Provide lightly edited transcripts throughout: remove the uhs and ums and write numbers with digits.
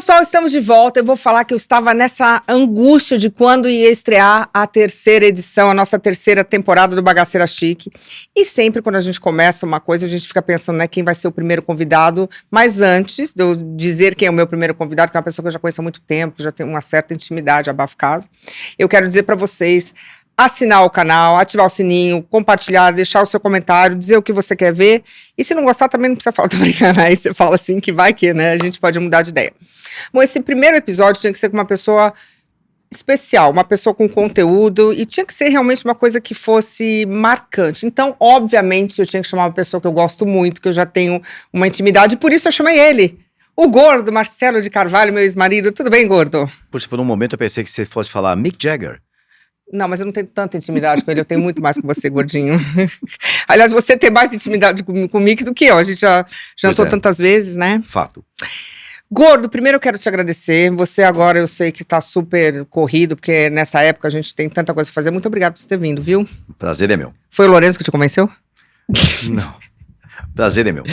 pessoal, estamos de volta. Eu vou falar que eu estava nessa angústia de quando ia estrear a terceira edição, a nossa terceira temporada do Bagaceira Chique. E sempre quando a gente começa uma coisa, a gente fica pensando, né, quem vai ser o primeiro convidado. Mas antes de eu dizer quem é o meu primeiro convidado, que é uma pessoa que eu já conheço há muito tempo, que já tem uma certa intimidade, abafo casa, eu quero dizer para vocês assinar o canal, ativar o sininho, compartilhar, deixar o seu comentário, dizer o que você quer ver. E se não gostar, também não precisa falar, tô brincando. Aí você fala assim que vai que, né? A gente pode mudar de ideia. Bom, esse primeiro episódio tinha que ser com uma pessoa especial, uma pessoa com conteúdo, e tinha que ser realmente uma coisa que fosse marcante. Então, obviamente, eu tinha que chamar uma pessoa que eu gosto muito, que eu já tenho uma intimidade, e por isso eu chamei ele. O gordo Marcelo de Carvalho, meu ex-marido. Tudo bem, gordo? Puxa, por um momento eu pensei que você fosse falar Mick Jagger. Não, mas eu não tenho tanta intimidade com ele, eu tenho muito mais com você, gordinho. Aliás, você tem mais intimidade com o Mick do que eu, a gente já jantou tantas vezes, né? Fato. Gordo, primeiro eu quero te agradecer, você agora eu sei que está super corrido, porque nessa época a gente tem tanta coisa para fazer, muito obrigado por você ter vindo, viu? Prazer é meu. Foi o Lourenço que te convenceu? Não, prazer é meu.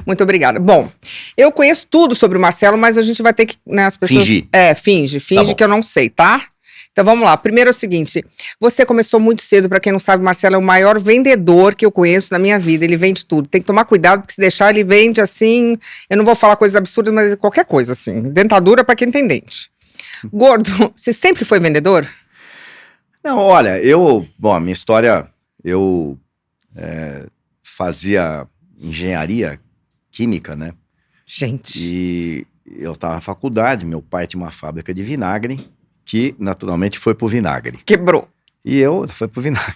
Muito obrigada. Bom, eu conheço tudo sobre o Marcelo, mas a gente vai ter que, né, as pessoas... Fingir. Finge tá que eu não sei, tá? Então vamos lá, primeiro é o seguinte, você começou muito cedo, pra quem não sabe, o Marcelo é o maior vendedor que eu conheço na minha vida, ele vende tudo, tem que tomar cuidado, porque se deixar ele vende assim, eu não vou falar coisas absurdas, mas qualquer coisa assim, dentadura pra quem tem dente. Gordo, você sempre foi vendedor? Não, olha, a minha história, eu fazia engenharia química, né? Gente. E eu estava na faculdade, meu pai tinha uma fábrica de vinagre, que naturalmente foi pro vinagre. Quebrou. E eu fui pro vinagre.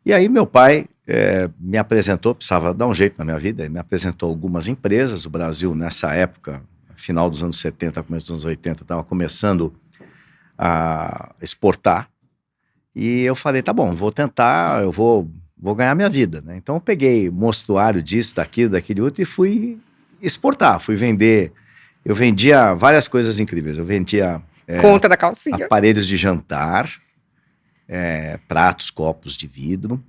E aí meu pai me apresentou, precisava dar um jeito na minha vida, ele me apresentou algumas empresas. O Brasil, nessa época, final dos anos 70, começo dos anos 80, estava começando a exportar. E eu falei, tá bom, vou tentar, eu vou ganhar minha vida, né? Então eu peguei mostruário disso, daquele outro, e fui exportar, fui vender. Eu vendia várias coisas incríveis, eu vendia... Conta da calcinha. Aparelhos de jantar, pratos, copos de vidro.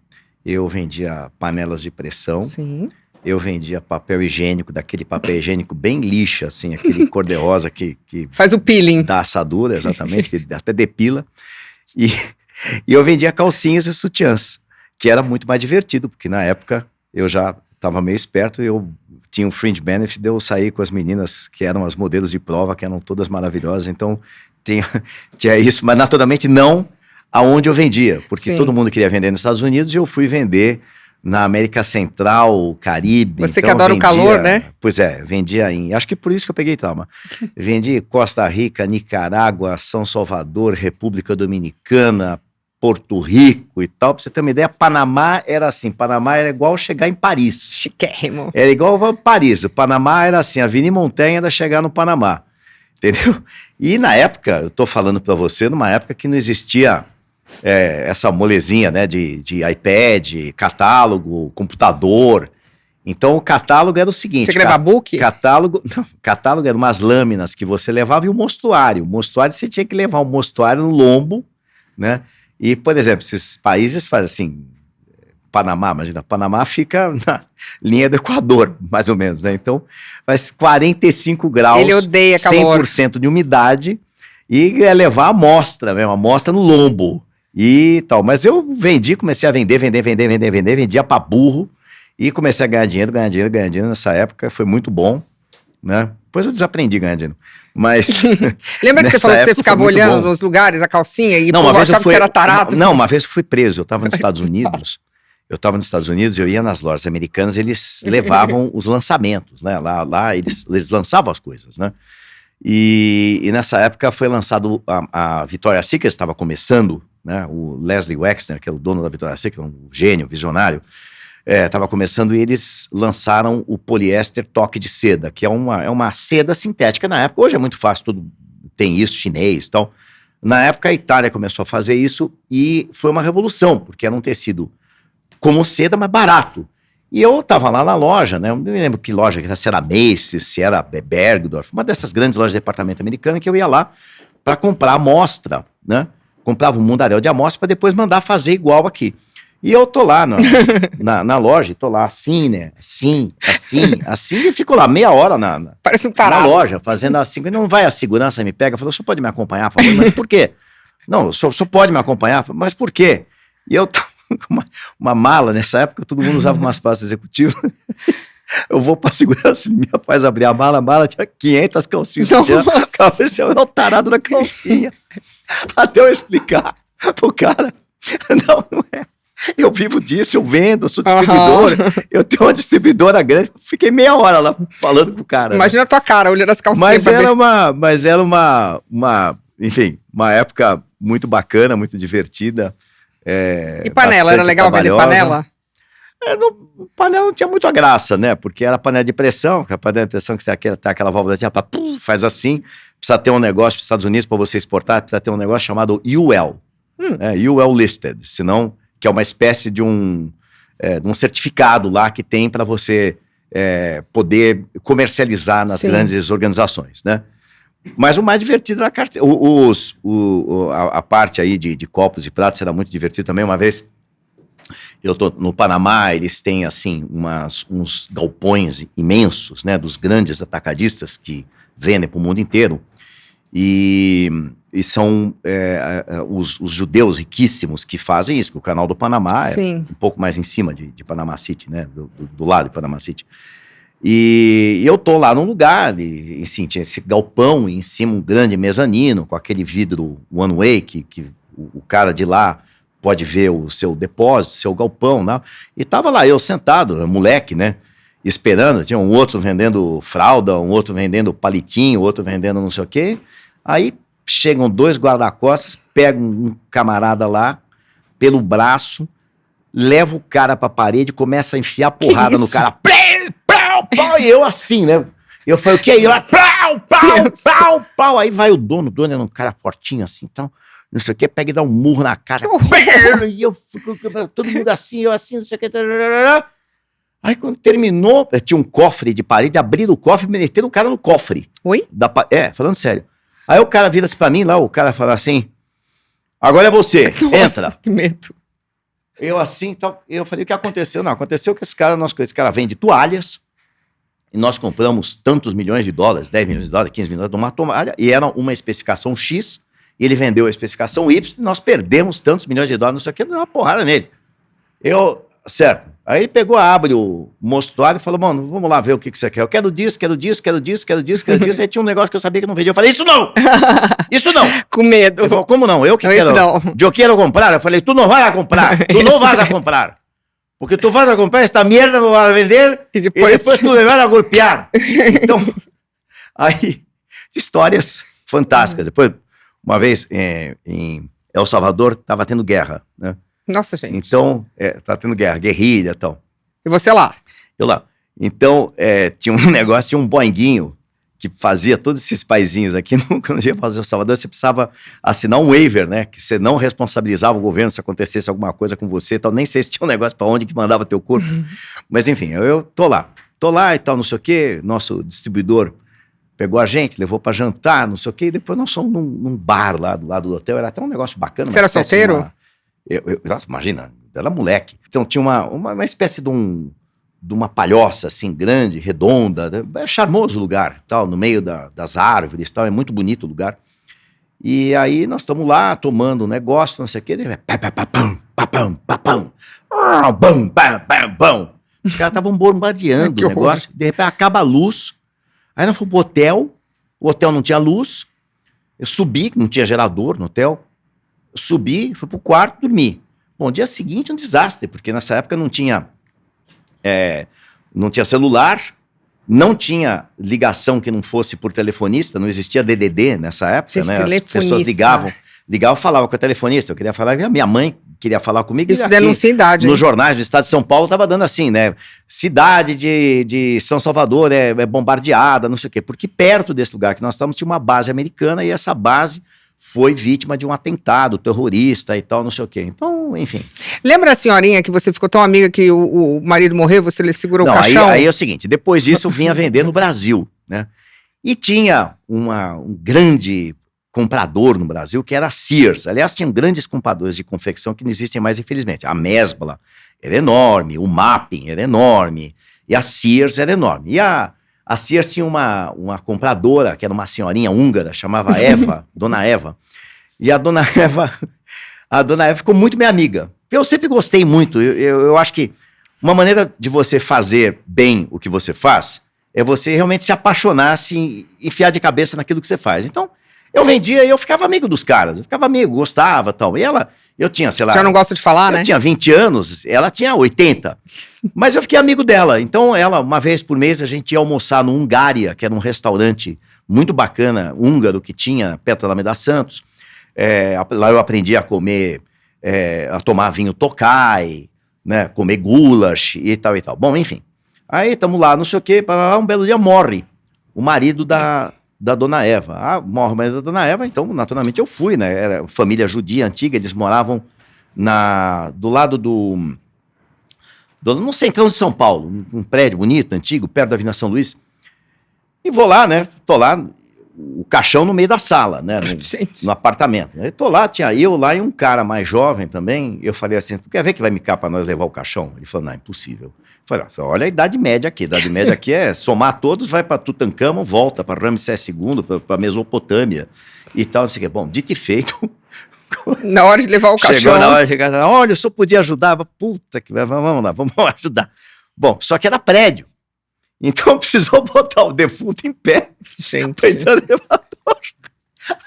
Eu vendia panelas de pressão. Sim. Eu vendia papel higiênico, daquele papel higiênico bem lixa, assim, aquele cor-de-rosa que faz o peeling. Da assadura, exatamente, que até depila. E eu vendia calcinhas e sutiãs, que era muito mais divertido, porque na época eu já estava meio esperto e eu tinha um fringe benefit de eu sair com as meninas que eram as modelos de prova, que eram todas maravilhosas, então tinha isso, mas naturalmente não aonde eu vendia, porque Sim. Todo mundo queria vender nos Estados Unidos e eu fui vender na América Central, Caribe. Você então que adora vendia, o calor, né? Pois vendia acho que por isso que eu peguei trauma. Vendi Costa Rica, Nicarágua, São Salvador, República Dominicana, Porto Rico e tal. Pra você ter uma ideia, Panamá era assim, Panamá era igual chegar em Paris. Chiquérrimo. Era igual a Paris, o Panamá era assim, a Avenida Montanha era chegar no Panamá, entendeu? E na época, eu tô falando pra você, numa época que não existia essa molezinha, né, de iPad, catálogo, computador. Então o catálogo era o seguinte... Você quer levar book? Catálogo era umas lâminas que você levava e o mostruário. O mostruário, você tinha que levar o mostruário no lombo, né? E, por exemplo, esses países fazem assim, Panamá, imagina, Panamá fica na linha do Equador, mais ou menos, né? Então, faz 45 graus, ele odeia 100% de umidade, e levar a amostra mesmo, a amostra no lombo e tal. Mas eu comecei a vender, vendia pra burro, e comecei a ganhar dinheiro nessa época, foi muito bom, né? Depois eu desaprendi a ganhar dinheiro. Mas. Lembra que você falou que você ficava olhando nos lugares a calcinha e achava que você era tarado? Não, uma vez eu fui preso. Eu estava nos Estados Unidos. Eu ia nas lojas americanas, eles levavam os lançamentos, né? Lá eles lançavam as coisas, né? E nessa época foi lançado a Victoria's Secret, estava começando, né? O Leslie Wexner, que é o dono da Victoria's Secret, um gênio, visionário. Estava começando e eles lançaram o poliéster toque de seda, que é uma seda sintética na época. Hoje é muito fácil, tudo tem isso, chinês e tal. Na época a Itália começou a fazer isso e foi uma revolução, porque era um tecido como seda, mas barato. E eu estava lá na loja, né? Eu não me lembro que loja, se era Macy's, se era Bergdorf, uma dessas grandes lojas de departamento americano, que eu ia lá para comprar amostra, né? Comprava um mundaréu de amostra para depois mandar fazer igual aqui. E eu tô lá na loja, tô lá assim, né? Assim, e fico lá meia hora Parece um na tarado. loja, fazendo assim. E não vai, a segurança me pega, falou, o senhor pode me acompanhar? Falei, mas por quê? Não, o senhor pode me acompanhar? Falei, mas por quê? E eu tava com uma mala, nessa época todo mundo usava umas pastas executivas. Eu vou pra segurança, ele me faz abrir a mala tinha 500 calcinhas. Esse é o tarado da calcinha. Até eu explicar pro cara, não é. Eu vivo disso, eu vendo, eu sou distribuidora, eu tenho uma distribuidora grande, fiquei meia hora lá falando com o cara. Imagina a tua cara, olhando as calcinhas. Mas era enfim, uma época muito bacana, muito divertida. E panela, era legal vender panela? Panela não tinha muita graça, né? Porque era panela de pressão, que a panela de pressão que você tem aquela válvula assim, faz assim, precisa ter um negócio nos Estados Unidos para você exportar, precisa ter um negócio chamado UL, UL Listed, senão, que é uma espécie de um certificado lá que tem para você poder comercializar nas grandes organizações, né? Mas o mais divertido era a parte aí de copos e pratos era muito divertido também. Uma vez eu tô no Panamá, eles têm assim uns galpões imensos, né, dos grandes atacadistas que vendem para o mundo inteiro, e são os judeus riquíssimos que fazem isso, que o canal do Panamá é um pouco mais em cima de Panama City, né, do lado de Panama City. E eu tô lá num lugar, e assim, tinha esse galpão, e em cima um grande mezanino, com aquele vidro one-way, que o cara de lá pode ver o seu depósito, o seu galpão, né? E tava lá eu sentado, moleque, né, esperando, tinha um outro vendendo fralda, um outro vendendo palitinho, outro vendendo não sei o quê. Aí chegam 2 guarda-costas, pegam um camarada lá, pelo braço, leva o cara pra parede, começa a enfiar porrada no cara. Pau, e eu assim, né? Eu falei, o que é isso? Pau. Aí vai o dono era um cara fortinho assim, então, não sei o que, pega e dá um murro na cara. E eu fico, todo mundo assim, eu assim, não sei o que. Aí quando terminou, tinha um cofre de parede, abriram o cofre e meteram o cara no cofre. Oi? Falando sério. Aí o cara vira-se pra mim lá, o cara fala assim, agora é você, Nossa, entra. Que medo. Eu assim, então, eu falei, o que aconteceu? Não, aconteceu que esse cara vende toalhas, e nós compramos tantos milhões de dólares, 10 milhões de dólares, 15 milhões de dólares, de uma toalha, e era uma especificação X, e ele vendeu a especificação Y, e nós perdemos tantos milhões de dólares, não sei o que, deu uma porrada nele. Certo. Aí ele pegou, abre o mostruário e falou, mano, vamos lá ver o que você quer. Eu quero disso. Aí tinha um negócio que eu sabia que não vendia. Eu falei, isso não! Isso não! Com medo. Ele falou, como não? Eu que não, quero. Não. Eu quero comprar. Eu falei, tu não vai a comprar. Tu não vas a comprar. Porque tu vas a comprar esta merda, não vai vender, e depois tu me vai a golpear. Então, aí, histórias fantásticas. Depois, uma vez, em El Salvador, estava tendo guerra, né? Nossa, gente. Então, tá tendo guerra, guerrilha e tal. E você lá? Eu lá. Então, tinha um negócio, tinha um boinguinho que fazia todos esses paizinhos aqui. Quando ia fazer o Salvador, você precisava assinar um waiver, né? Que você não responsabilizava o governo se acontecesse alguma coisa com você e tal. Nem sei se tinha um negócio pra onde que mandava teu corpo. Mas, enfim, eu tô lá. Tô lá e tal, não sei o quê. Nosso distribuidor pegou a gente, levou pra jantar, não sei o quê. E depois nós fomos num bar lá do lado do hotel. Era até um negócio bacana. Você era solteiro? Nossa, imagina, era moleque. Então tinha uma espécie de uma palhoça assim, grande, redonda. É charmoso o lugar, tal, no meio das árvores, tal, é muito bonito o lugar. E aí nós estamos lá tomando um negócio, não sei o quê. Os caras estavam bombardeando o negócio. De repente acaba a luz. Aí nós fomos pro hotel. O hotel não tinha luz. Eu subi, não tinha gerador no hotel. Subi, fui pro quarto, dormi. Bom, dia seguinte um desastre, porque nessa época não tinha celular, não tinha ligação que não fosse por telefonista, não existia DDD nessa época, né? As pessoas ligavam, falavam com a telefonista, eu queria falar, minha mãe queria falar comigo. Isso denuncia idade. Nos jornais do estado de São Paulo tava dando assim, né? Cidade de São Salvador é bombardeada, não sei o quê, porque perto desse lugar que nós estamos tinha uma base americana e essa base foi vítima de um atentado terrorista e tal, não sei o quê. Então, enfim. Lembra a senhorinha que você ficou tão amiga que o marido morreu, você lhe segurou o caixão? Aí é o seguinte, depois disso eu vinha vender no Brasil, né? E tinha um grande comprador no Brasil, que era a Sears. Aliás, tinham grandes compradores de confecção que não existem mais, infelizmente. A Mesbla era enorme, o Mapping era enorme, e a Sears era enorme. E a Sears tinha uma compradora, que era uma senhorinha húngara, chamava Eva, Dona Eva. E a Dona Eva ficou muito minha amiga. Eu sempre gostei muito. Eu acho que uma maneira de você fazer bem o que você faz é você realmente se apaixonar, se enfiar de cabeça naquilo que você faz. Então, eu vendia e eu ficava amigo dos caras. Eu ficava amigo, gostava e tal. E eu tinha, sei lá... Já não gosta de falar, né? Eu tinha 20 anos, ela tinha 80. Mas eu fiquei amigo dela. Então, uma vez por mês, a gente ia almoçar no Hungária, que era um restaurante muito bacana, húngaro, que tinha perto da Alameda Santos. Lá eu aprendi a comer, a tomar vinho Tokai, né? Comer goulash e tal e tal. Bom, enfim. Aí estamos lá, não sei o quê, um belo dia morre o marido da Dona Eva. Morre o marido da Dona Eva, então naturalmente eu fui, né? Era família judia antiga, eles moravam do lado no centrão de São Paulo, um prédio bonito, antigo, perto da Avenida São Luís. E vou lá, né? Tô lá, o caixão no meio da sala, né? No apartamento. Eu tô lá, tinha eu lá e um cara mais jovem também. Eu falei assim, tu quer ver que vai me cá pra nós levar o caixão? Ele falou, não, é impossível. Eu falei, olha a idade média aqui. A idade média aqui é somar todos, vai pra Tutancâmon, volta pra Ramsés II, pra Mesopotâmia e tal, não sei o que. Bom, dito e feito. Na hora de levar o caixão. Chegou na hora de chegar, olha, eu só podia ajudar. Puta que vamos lá, vamos ajudar. Bom, só que era prédio. Então precisou botar o defunto em pé. Gente. Pra entrar no elevador.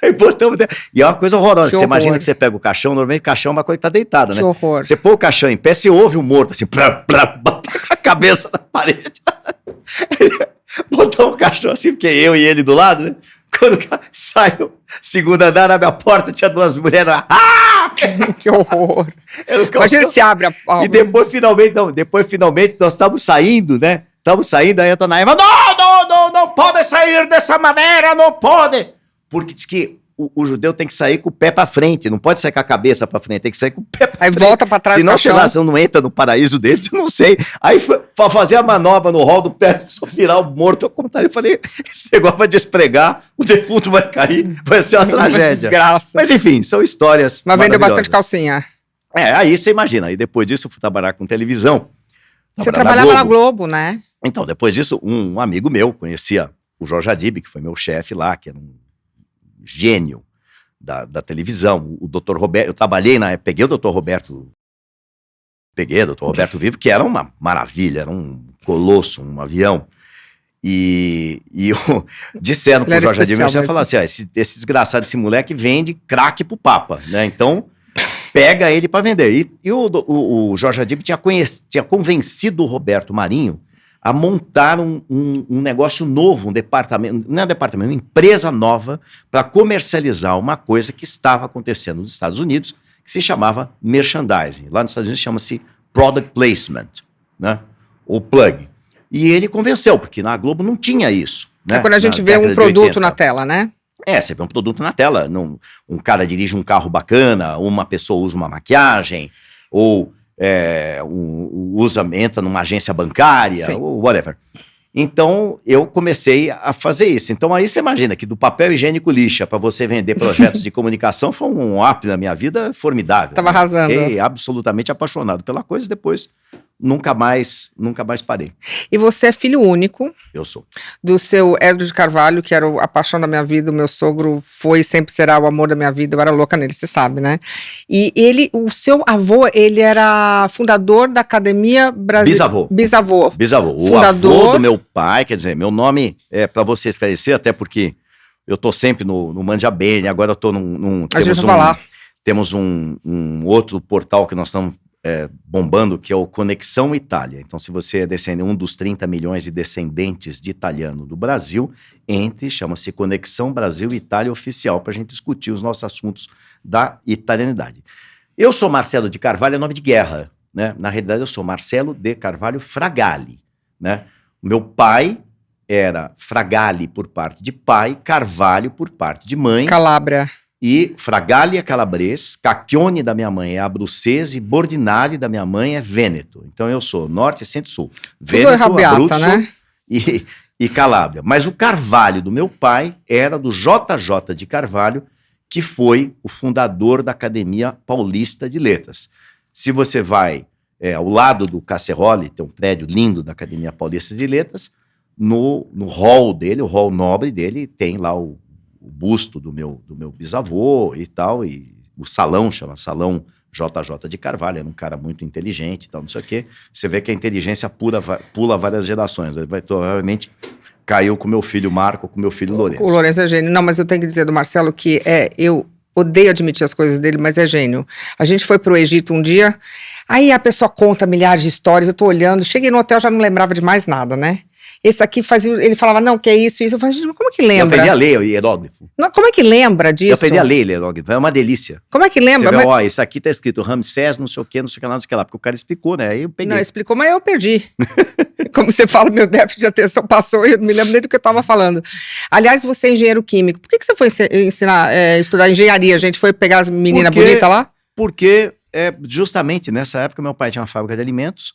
Aí botamos. E é uma coisa horrorosa. Você imagina que você pega o caixão, normalmente o caixão é uma coisa que tá deitada, né? Que horror. Você põe o caixão em pé, você ouve o morto assim, bater com a cabeça na parede. Botou o caixão assim, porque eu e ele do lado, né? Quando saiu, segundo andar, abre a porta, tinha duas mulheres lá. Que horror. Imagina se abre a... E depois, finalmente, nós estamos saindo, né? Estamos saindo, aí a Dona Eva, não pode sair dessa maneira, não pode. Porque diz que o judeu tem que sair com o pé pra frente, não pode sair com a cabeça pra frente, tem que sair com o pé pra frente. Aí volta pra trás do caixão. Senão, você não entra no paraíso deles, eu não sei. Aí, pra fazer a manobra no rol do pé, só virar o morto, eu falei, esse negócio vai despregar, o defunto vai cair, vai ser uma tragédia. Desgraça. Mas enfim, são histórias Mas vendeu bastante calcinha. Aí você imagina, e depois disso eu fui trabalhar com televisão. Você trabalhava na Globo, né? Então, depois disso, um amigo meu conhecia o Jorge Adib, que foi meu chefe lá, que era um gênio da televisão. O Dr. Roberto, eu trabalhei peguei o Dr. Roberto vivo, que era uma maravilha, era um colosso, um avião. E disseram pro Jorge Adib, você falou assim, esse desgraçado, esse moleque vende crack pro Papa, né? Então, pega ele para vender. E o Jorge Adib tinha convencido o Roberto Marinho a montar um negócio novo, um departamento, não é departamento, uma empresa nova para comercializar uma coisa que estava acontecendo nos Estados Unidos, que se chamava merchandising. Lá nos Estados Unidos chama-se product placement, né? Ou plug. E ele convenceu, porque na Globo não tinha isso. Né? É quando a gente vê um produto na tela, né? Você vê um produto na tela. Um cara dirige um carro bacana, uma pessoa usa uma maquiagem, ou entra numa agência bancária, ou whatever. Então, eu comecei a fazer isso. Então, aí você imagina que do papel higiênico lixa para você vender projetos de comunicação foi um up na minha vida formidável. Tava arrasando. Fiquei absolutamente apaixonado pela coisa, depois nunca mais parei. E você é filho único. Eu sou. Do seu Hélio de Carvalho, que era a paixão da minha vida, o meu sogro foi e sempre será o amor da minha vida, eu era louca nele, você sabe, né? E o seu avô, ele era fundador da Academia Brasileira. Bisavô. O avô do meu pai, quer dizer, meu nome é para você esclarecer, até porque eu tô sempre no Manja Bene, agora eu tô temos um outro portal que nós estamos bombando, que é o Conexão Itália. Então, se você é um dos 30 milhões de descendentes de italiano do Brasil, chama-se Conexão Brasil Itália Oficial, para a gente discutir os nossos assuntos da italianidade. Eu sou Marcelo de Carvalho, é nome de guerra, né? Na realidade, eu sou Marcelo de Carvalho Fragali, né? O meu pai era Fragali por parte de pai, Carvalho por parte de mãe. Calabria. E Fragali é calabrês, Cacchione da minha mãe é abruzzese, Bordinale da minha mãe é Vêneto. Então eu sou norte, centro e sul. Vêneto, Abruzzo, né? e Calábria. Mas o Carvalho do meu pai era do JJ de Carvalho, que foi o fundador da Academia Paulista de Letras. Se você vai ao lado do Casserole, tem um prédio lindo da Academia Paulista de Letras, no hall dele, o hall nobre dele, tem lá o busto do meu bisavô e tal, e o salão chama Salão JJ de Carvalho, era um cara muito inteligente e tal, não sei o quê. Você vê que a inteligência pula várias gerações, ele provavelmente caiu com meu filho Marco, com meu filho Lourenço. O Lourenço é gênio. Não, mas eu tenho que dizer do Marcelo que eu odeio admitir as coisas dele, mas é gênio. A gente foi pro Egito um dia, aí a pessoa conta milhares de histórias, eu tô olhando, cheguei no hotel, já não lembrava de mais nada, né? Esse aqui fazia, ele falava, não, que é isso. Eu falei, gente, como é que lembra? Eu aprendi a ler o hieróglifo. Não, como é que lembra disso? Eu aprendi a ler hieróglifo, é uma delícia. Como é que lembra? Você vê, ó, isso aqui tá escrito Ramsés, não sei o que, não sei o que lá, não sei o que lá, porque o cara explicou, né? Aí eu peguei. Não, explicou, mas eu perdi. Como você fala, meu déficit de atenção passou e eu não me lembro nem do que eu estava falando. Aliás, você é engenheiro químico. Por que você foi estudar engenharia? A gente foi pegar as meninas bonitas lá? Porque justamente nessa época meu pai tinha uma fábrica de alimentos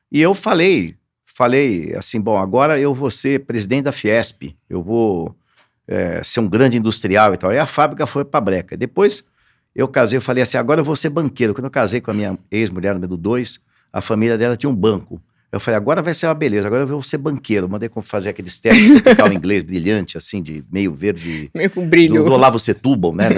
e eu falei assim, bom, agora eu vou ser presidente da Fiesp, eu vou ser um grande industrial e tal. Aí a fábrica foi pra breca. Depois eu casei, eu falei assim, agora eu vou ser banqueiro. Quando eu casei com a minha ex-mulher, número 2, a família dela tinha um banco. Eu falei, agora vai ser uma beleza, agora eu vou ser banqueiro. Mandei fazer aqueles testes tropical inglês brilhante, assim, de meio verde. Meio com brilho. Do Olavo Setúbal, né?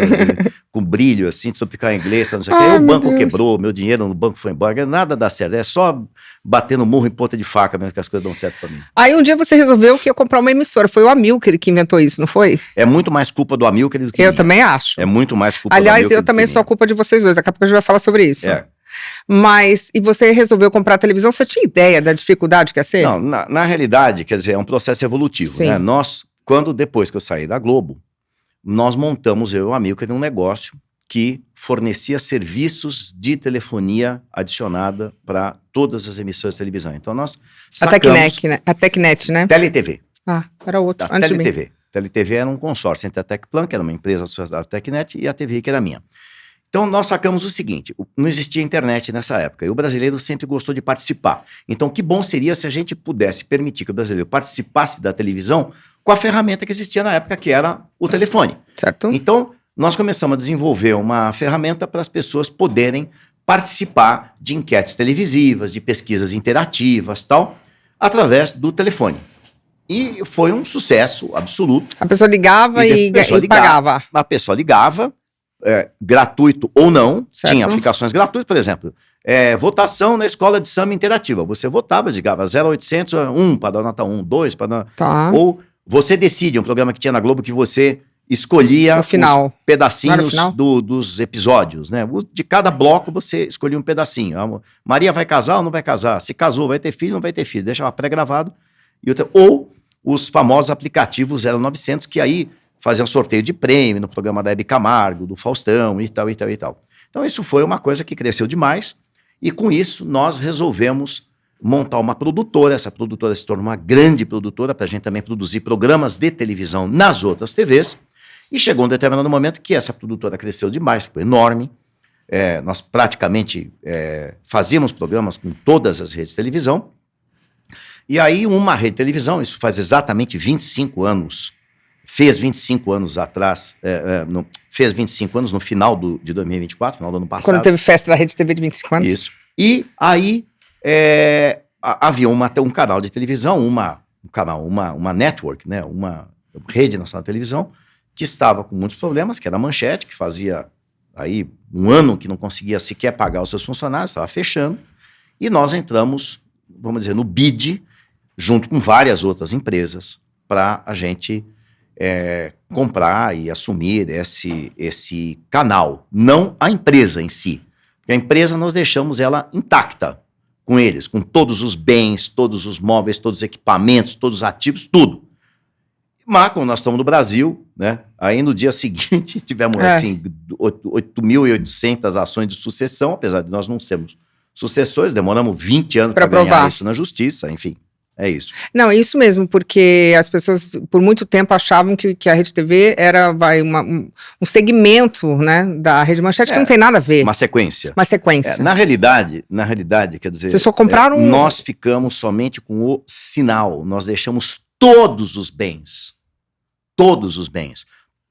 Com brilho, assim, tropical inglês, não sei o que. Aí o banco quebrou, meu dinheiro no banco foi embora. Nada dá certo, é só bater no murro em ponta de faca mesmo que as coisas dão certo pra mim. Aí um dia você resolveu que ia comprar uma emissora. Foi o Amilcar que inventou isso, não foi? É muito mais culpa do Amilcar do que eu também acho. É muito mais culpa do Amilcar. Aliás, eu também sou culpa de vocês dois. Daqui a pouco a gente vai falar sobre isso. Mas, e você resolveu comprar a televisão, você tinha ideia da dificuldade que ia ser? Não, na realidade, quer dizer, é um processo evolutivo, né? Nós, depois que eu saí da Globo, nós montamos, eu e o Amilcar, um negócio que fornecia serviços de telefonia adicionada para todas as emissoras de televisão. Então nós sacamos... A Tecnet, né? TeleTV. Ah, era outro. A TeleTV. TeleTV era um consórcio entre a Tecplan, que era uma empresa associada à Tecnet, e a TVI, que era minha. Então, nós sacamos o seguinte, não existia internet nessa época, e o brasileiro sempre gostou de participar. Então, que bom seria se a gente pudesse permitir que o brasileiro participasse da televisão com a ferramenta que existia na época, que era o telefone. Certo. Então, nós começamos a desenvolver uma ferramenta para as pessoas poderem participar de enquetes televisivas, de pesquisas interativas, tal, através do telefone. E foi um sucesso absoluto. A pessoa ligava e pagava. A pessoa ligava, gratuito ou não, certo. Tinha aplicações gratuitas, por exemplo, votação na escola de samba interativa, você votava, ligava 0800, 1 para dar nota 1, 2 para dar... Tá. Ou Você Decide, um programa que tinha na Globo que você escolhia os pedacinhos dos episódios, né? De cada bloco você escolhia um pedacinho. A Maria vai casar ou não vai casar? Se casou, vai ter filho ou não vai ter filho? Deixava pré-gravado. Ou os famosos aplicativos 0900, que aí faziam sorteio de prêmio no programa da Hebe Camargo, do Faustão e tal, e tal, e tal. Então isso foi uma coisa que cresceu demais e com isso nós resolvemos montar uma produtora. Essa produtora se tornou uma grande produtora para a gente também produzir programas de televisão nas outras TVs e chegou um determinado momento que essa produtora cresceu demais, ficou enorme. Nós praticamente fazíamos programas com todas as redes de televisão e aí uma rede de televisão, isso faz exatamente 25 anos, fez 25 anos atrás, fez 25 anos no final de 2024, final do ano passado. Quando teve festa da Rede TV de 25 anos. Isso. E aí havia um canal de televisão, uma network, né, uma rede nacional de televisão, que estava com muitos problemas, que era a Manchete, que fazia aí um ano que não conseguia sequer pagar os seus funcionários, estava fechando, e nós entramos, vamos dizer, no bid, junto com várias outras empresas, para a gente comprar e assumir esse canal, não a empresa em si. Porque a empresa nós deixamos ela intacta com eles, com todos os bens, todos os móveis, todos os equipamentos, todos os ativos, tudo. Mas, como nós estamos no Brasil, né, aí no dia seguinte tivemos assim, 8.800 ações de sucessão, apesar de nós não sermos sucessores, demoramos 20 anos para ganhar isso na justiça, enfim. É isso. Não, é isso mesmo, porque as pessoas por muito tempo achavam que a Rede TV era um segmento, né, da Rede Manchete que não tem nada a ver. Uma sequência. Uma sequência. Na realidade, quer dizer... Vocês só compraram nós ficamos somente com o sinal, nós deixamos todos os bens,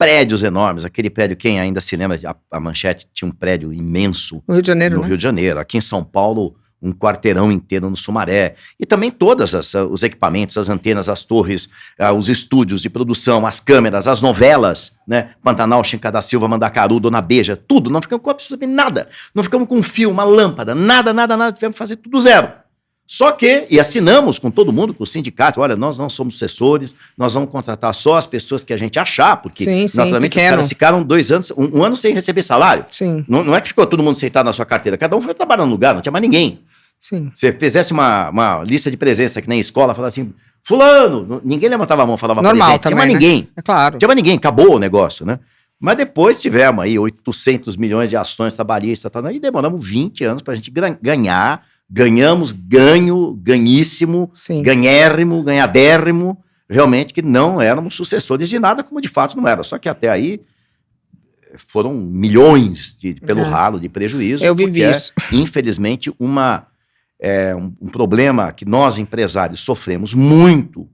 prédios enormes, aquele prédio, quem ainda se lembra, a Manchete tinha um prédio imenso No Rio de Janeiro, no né? Rio de Janeiro, aqui em São Paulo, um quarteirão inteiro no Sumaré, e também todos os equipamentos, as antenas, as torres, os estúdios de produção, as câmeras, as novelas, né? Pantanal, Chinca da Silva, Mandacaru, Dona Beija, tudo, não ficamos com absolutamente nada, não ficamos com um fio, uma lâmpada, nada, tivemos que fazer tudo zero. Só que, e assinamos com todo mundo, com o sindicato, olha, nós não somos assessores, nós vamos contratar só as pessoas que a gente achar, porque Sim, naturalmente os pequeno. caras ficaram 2 anos, um ano sem receber salário. Sim, Não é que ficou todo mundo sentado na sua carteira, cada um foi trabalhar no lugar, não tinha mais ninguém. sim. Se fizesse uma lista de presença que nem escola, falava assim, fulano, ninguém levantava a mão, falava Normal presente, também, tinha mais né? ninguém. É claro. Tinha mais ninguém, acabou o negócio, né? Mas depois tivemos aí 800 milhões de ações trabalhistas, e demoramos 20 anos pra gente ganhar, ganhamos, ganhíssimo, Sim. ganhérrimo, ganhadérrimo, realmente que não éramos sucessores de nada, como de fato não era. Só que até aí foram milhões pelo ralo de prejuízo. Eu vivi porque isso. Infelizmente, um problema que nós, empresários, sofremos muito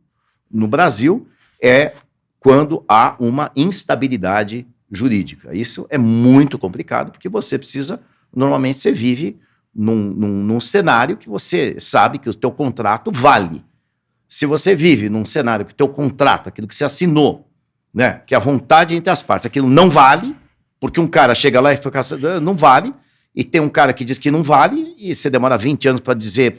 no Brasil é quando há uma instabilidade jurídica. Isso é muito complicado, porque você precisa, normalmente você vive num cenário que você sabe que o teu contrato vale. Se você vive num cenário que o teu contrato, aquilo que você assinou, né, que a vontade entre as partes, aquilo não vale, porque um cara chega lá e fica, não vale, e tem um cara que diz que não vale, e você demora 20 anos para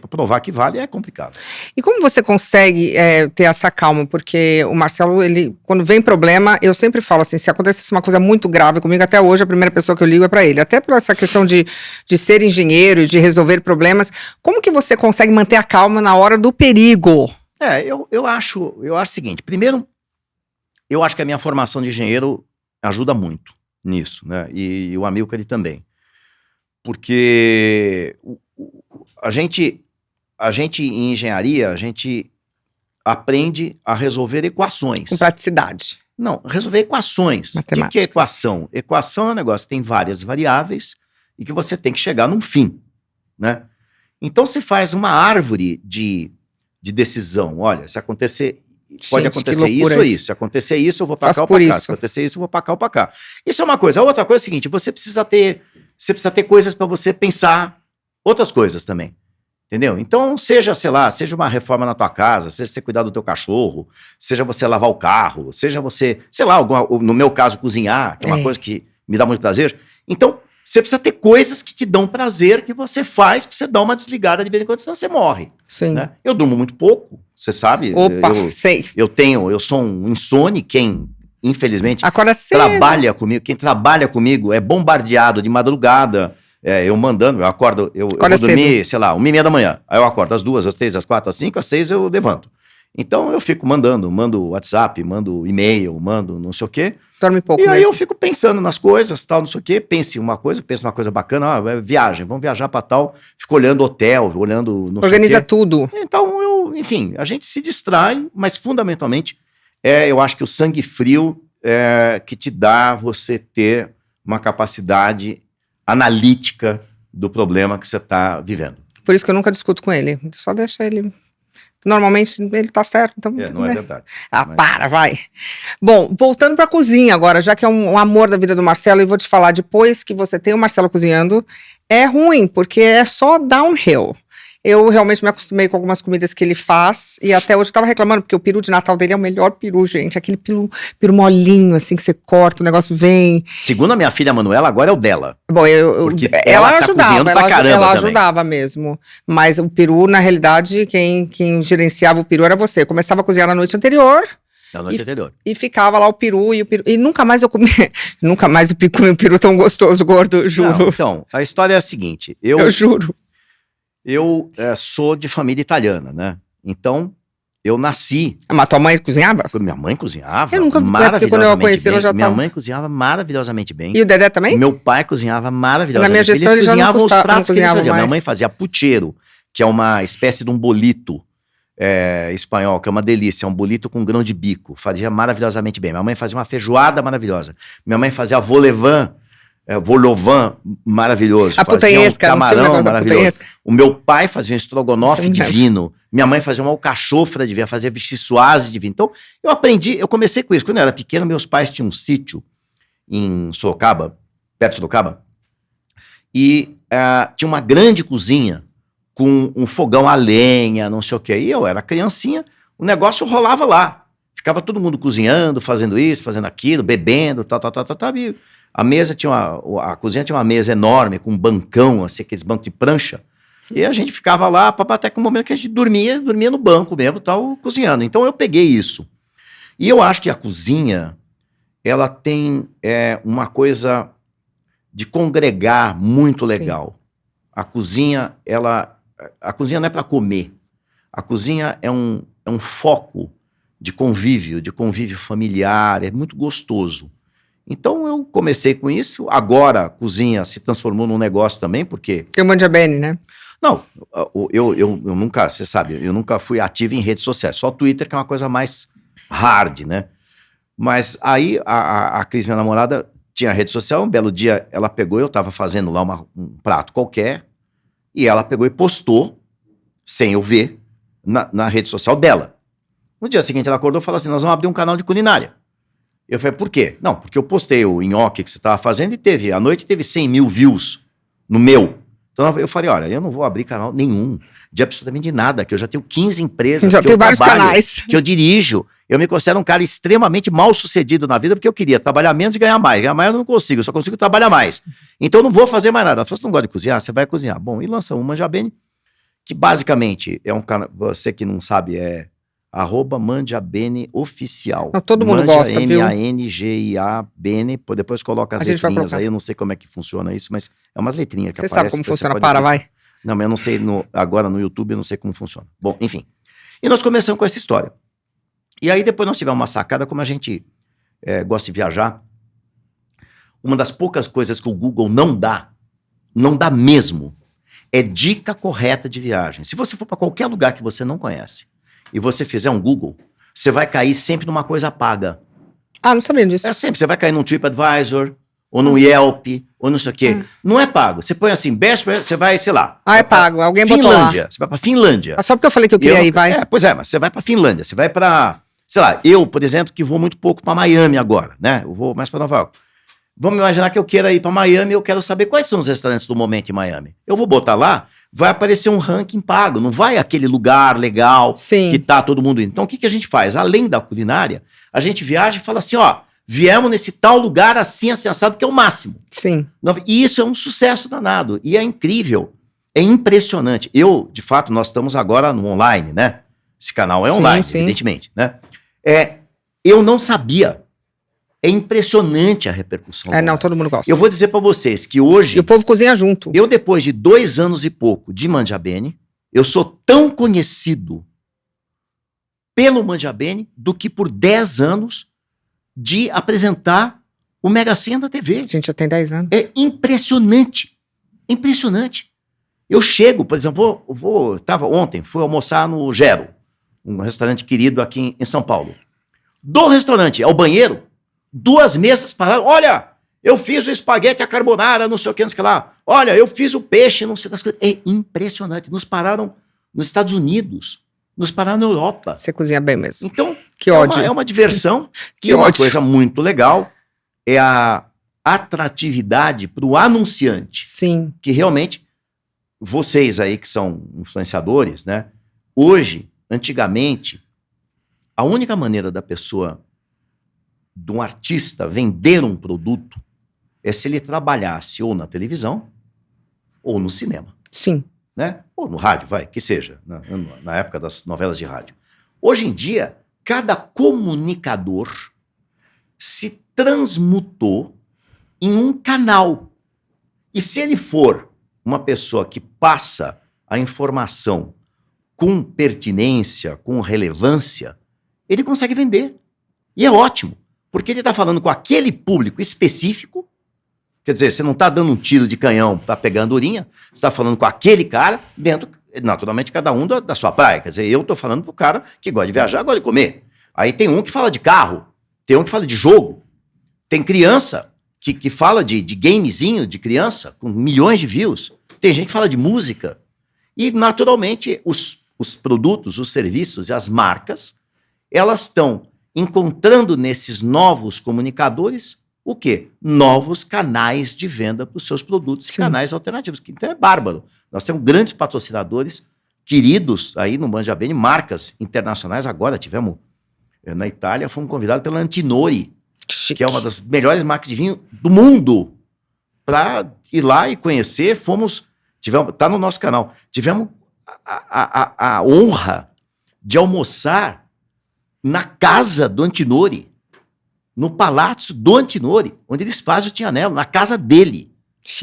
provar que vale, é complicado. E como você consegue ter essa calma? Porque o Marcelo, ele, quando vem problema, eu sempre falo assim, se acontecesse uma coisa muito grave comigo, até hoje a primeira pessoa que eu ligo é para ele. Até por essa questão de ser engenheiro e de resolver problemas. Como que você consegue manter a calma na hora do perigo? Eu acho o seguinte, primeiro, eu acho que a minha formação de engenheiro ajuda muito nisso, né? E o Amilcar também. Porque a gente em engenharia, a gente aprende a resolver equações. Com praticidade. Não, resolver equações. O que é equação? Equação é um negócio que tem várias variáveis e que você tem que chegar num fim, né? Então você faz uma árvore de decisão. Olha, se acontecer, pode acontecer isso ou isso. Se acontecer isso, eu vou para cá ou para cá. Se acontecer isso, eu vou para cá ou para cá. Isso é uma coisa. A outra coisa é o seguinte, você precisa ter coisas para você pensar outras coisas também. Entendeu? Então, seja uma reforma na tua casa, seja você cuidar do teu cachorro, seja você lavar o carro, seja você, no meu caso, cozinhar, que é uma coisa que me dá muito prazer. Então, você precisa ter coisas que te dão prazer, que você faz pra você dar uma desligada de vez em quando, senão você morre. Sim. Né? Eu durmo muito pouco, você sabe. Opa, sei. Eu sou um insone, infelizmente, quem trabalha comigo é bombardeado de madrugada, eu acordo, eu vou dormir, sei lá, 1h30 da manhã, aí eu acordo às 2, às 3, às 4, às 5, às 6 eu levanto. Então eu fico mando WhatsApp, mando e-mail, mando não sei o quê. Dorme pouco mesmo. E aí mesmo. eu fico pensando nas coisas, tal, não sei o quê, penso numa coisa bacana, vamos viajar pra tal, fico olhando hotel, olhando não Organiza sei o quê. tudo. Então enfim, a gente se distrai, mas fundamentalmente eu acho que o sangue frio que te dá você ter uma capacidade analítica do problema que você está vivendo. Por isso que eu nunca discuto com ele. Só deixa ele. Normalmente ele tá certo, então. Não é verdade. Vai. Bom, voltando para a cozinha agora, já que é um amor da vida do Marcelo, e vou te falar, depois que você tem o Marcelo cozinhando, é ruim, porque é só downhill. Eu realmente me acostumei com algumas comidas que ele faz, e até hoje eu tava reclamando, porque o peru de Natal dele é o melhor peru, gente. Aquele peru molinho, assim, que você corta, o negócio vem. Segundo a minha filha Manuela, agora é o dela. Bom, porque ela tá ajudava, ela ajudava mesmo. Mas o peru, na realidade, quem gerenciava o peru era você. Eu começava a cozinhar na noite anterior. Na noite anterior. E ficava lá o peru, e nunca mais eu comi. Nunca mais eu comi um peru tão gostoso, gordo, juro. Não, então, a história é a seguinte. Eu juro. Eu sou de família italiana, né? Então, eu nasci... Mas tua mãe cozinhava? Minha mãe cozinhava eu nunca vi, porque quando eu a conheci, ela já Minha mãe cozinhava maravilhosamente bem. E o Dedé também? Meu pai cozinhava maravilhosamente bem. Na minha gestão, eles cozinhavam os pratos que eles faziam. Mais. Minha mãe fazia pucheiro, que é uma espécie de um bolito espanhol, que é uma delícia, é um bolito com grão de bico. Fazia maravilhosamente bem. Minha mãe fazia uma feijoada maravilhosa. Minha mãe fazia vol-au-vent, Vol-au-vent maravilhoso. A putanhesca, camarão maravilhoso. O meu pai fazia um estrogonofe Sim, divino. Minha mãe fazia uma alcachofra divina, fazia bichisuase divino. Então, eu comecei com isso. Quando eu era pequeno, meus pais tinham um sítio em Sorocaba, perto de Sorocaba, e tinha uma grande cozinha com um fogão a lenha, não sei o quê. E eu era criancinha, o negócio rolava lá. Ficava todo mundo cozinhando, fazendo isso, fazendo aquilo, bebendo, tal. E a mesa a cozinha tinha uma mesa enorme, com um bancão, assim, aqueles bancos de prancha. E a gente ficava lá, até que o momento que a gente dormia no banco mesmo, tal, cozinhando. Então eu peguei isso. E eu acho que a cozinha, ela tem uma coisa de congregar muito legal. Sim. A cozinha não é para comer. A cozinha é um foco de convívio familiar, é muito gostoso. Então eu comecei com isso, agora a cozinha se transformou num negócio também, porque... Tem o Mangiabene, né? Não, eu nunca, você sabe, eu nunca fui ativo em redes sociais, só Twitter que é uma coisa mais hard, né? Mas aí a Cris, minha namorada, tinha rede social, um belo dia ela pegou, eu tava fazendo lá um prato qualquer, e ela pegou e postou, sem eu ver, na rede social dela. No dia seguinte ela acordou e falou assim, nós vamos abrir um canal de culinária. Eu falei, por quê? Não, porque eu postei o nhoque que você estava fazendo e à noite teve 100 mil views no meu. Então eu falei, olha, eu não vou abrir canal nenhum, de absolutamente nada, que eu já tenho 15 empresas, já tenho vários canais, que eu dirijo. Eu me considero um cara extremamente mal sucedido na vida, porque eu queria trabalhar menos e ganhar mais. Ganhar mais eu não consigo, eu só consigo trabalhar mais. Então eu não vou fazer mais nada. Ela falou, você não gosta de cozinhar? Você vai cozinhar. Bom, e lança um Mangiabene, que basicamente é um canal, você que não sabe, @Mangiabene oficial. Todo mundo gosta, viu? Mangiabene, depois coloca as letrinhas aí, eu não sei como é que funciona isso, mas é umas letrinhas que você aparecem. Você sabe como funciona, vai. Não, mas eu não sei, agora no YouTube eu não sei como funciona. Bom, enfim. E nós começamos com essa história. E aí depois nós tivemos uma sacada, como a gente gosta de viajar, uma das poucas coisas que o Google não dá mesmo, é dica correta de viagem. Se você for para qualquer lugar que você não conhece, e você fizer um Google, você vai cair sempre numa coisa paga. Ah, não sabia disso. Sempre, você vai cair num TripAdvisor, ou no Yelp, ou não sei o quê. Não é pago. Você põe assim, você vai, sei lá. É pago, alguém botou lá. Finlândia, você vai pra Finlândia. Só porque eu falei que eu queria ir, vai. Pois é, mas você vai pra Finlândia, você vai pra, sei lá, eu, por exemplo, que vou muito pouco pra Miami agora, né? Eu vou mais pra Nova York. Vamos imaginar que eu queira ir pra Miami, eu quero saber quais são os restaurantes do momento em Miami. Eu vou botar lá, vai aparecer um ranking pago, não vai aquele lugar legal. Sim. Que tá todo mundo indo. Então o que a gente faz? Além da culinária, a gente viaja e fala assim, ó, viemos nesse tal lugar assim assado, que é o máximo. Sim. E isso é um sucesso danado, e é incrível, é impressionante. De fato, nós estamos agora no online, né? Esse canal é online, sim. Evidentemente, né? Eu não sabia. É impressionante a repercussão. Não, todo mundo gosta. Eu vou dizer pra vocês que hoje... E o povo cozinha junto. Eu, depois de 2 anos e pouco de Mangiabene, eu sou tão conhecido pelo Mangiabene do que por 10 anos de apresentar o Mega Sena da TV. A gente já tem 10 anos. É impressionante. Impressionante. Eu chego, por exemplo, ontem, fui almoçar no Gero, um restaurante querido aqui em São Paulo. Do restaurante ao banheiro, 2 mesas pararam. Olha, eu fiz o espaguete à carbonara, não sei o que, não sei o que lá. Olha, eu fiz o peixe, não sei das coisas. É impressionante. Nos pararam nos Estados Unidos, nos pararam na Europa. Você cozinha bem mesmo. Então, que ódio. É uma diversão, que é uma coisa muito legal. É a atratividade para o anunciante. Sim. Que realmente, vocês aí que são influenciadores, né? Hoje, antigamente, a única maneira da pessoa, de um artista, vender um produto é se ele trabalhasse ou na televisão ou no cinema. Sim. Né? Ou no rádio, que seja, na época das novelas de rádio. Hoje em dia, cada comunicador se transmutou em um canal. E se ele for uma pessoa que passa a informação com pertinência, com relevância, ele consegue vender. E é ótimo, porque ele está falando com aquele público específico. Quer dizer, você não está dando um tiro de canhão para pegar andorinha, você está falando com aquele cara dentro, naturalmente, cada um da sua praia. Quer dizer, eu estou falando pro cara que gosta de viajar, gosta de comer. Aí tem um que fala de carro, tem um que fala de jogo, tem criança que fala de gamezinho de criança, com milhões de views. Tem gente que fala de música. E, naturalmente, os produtos, os serviços e as marcas, elas estão encontrando nesses novos comunicadores o quê? Novos canais de venda para os seus produtos, canais alternativos, que então é bárbaro. Nós temos grandes patrocinadores queridos aí no Manja Bene, marcas internacionais. Agora tivemos na Itália, fomos convidados pela Antinori, que é uma das melhores marcas de vinho do mundo, para ir lá e conhecer. Tá no nosso canal. Tivemos a honra de almoçar na casa do Antinori, no palácio do Antinori, onde eles fazem o Tignanello, na casa dele,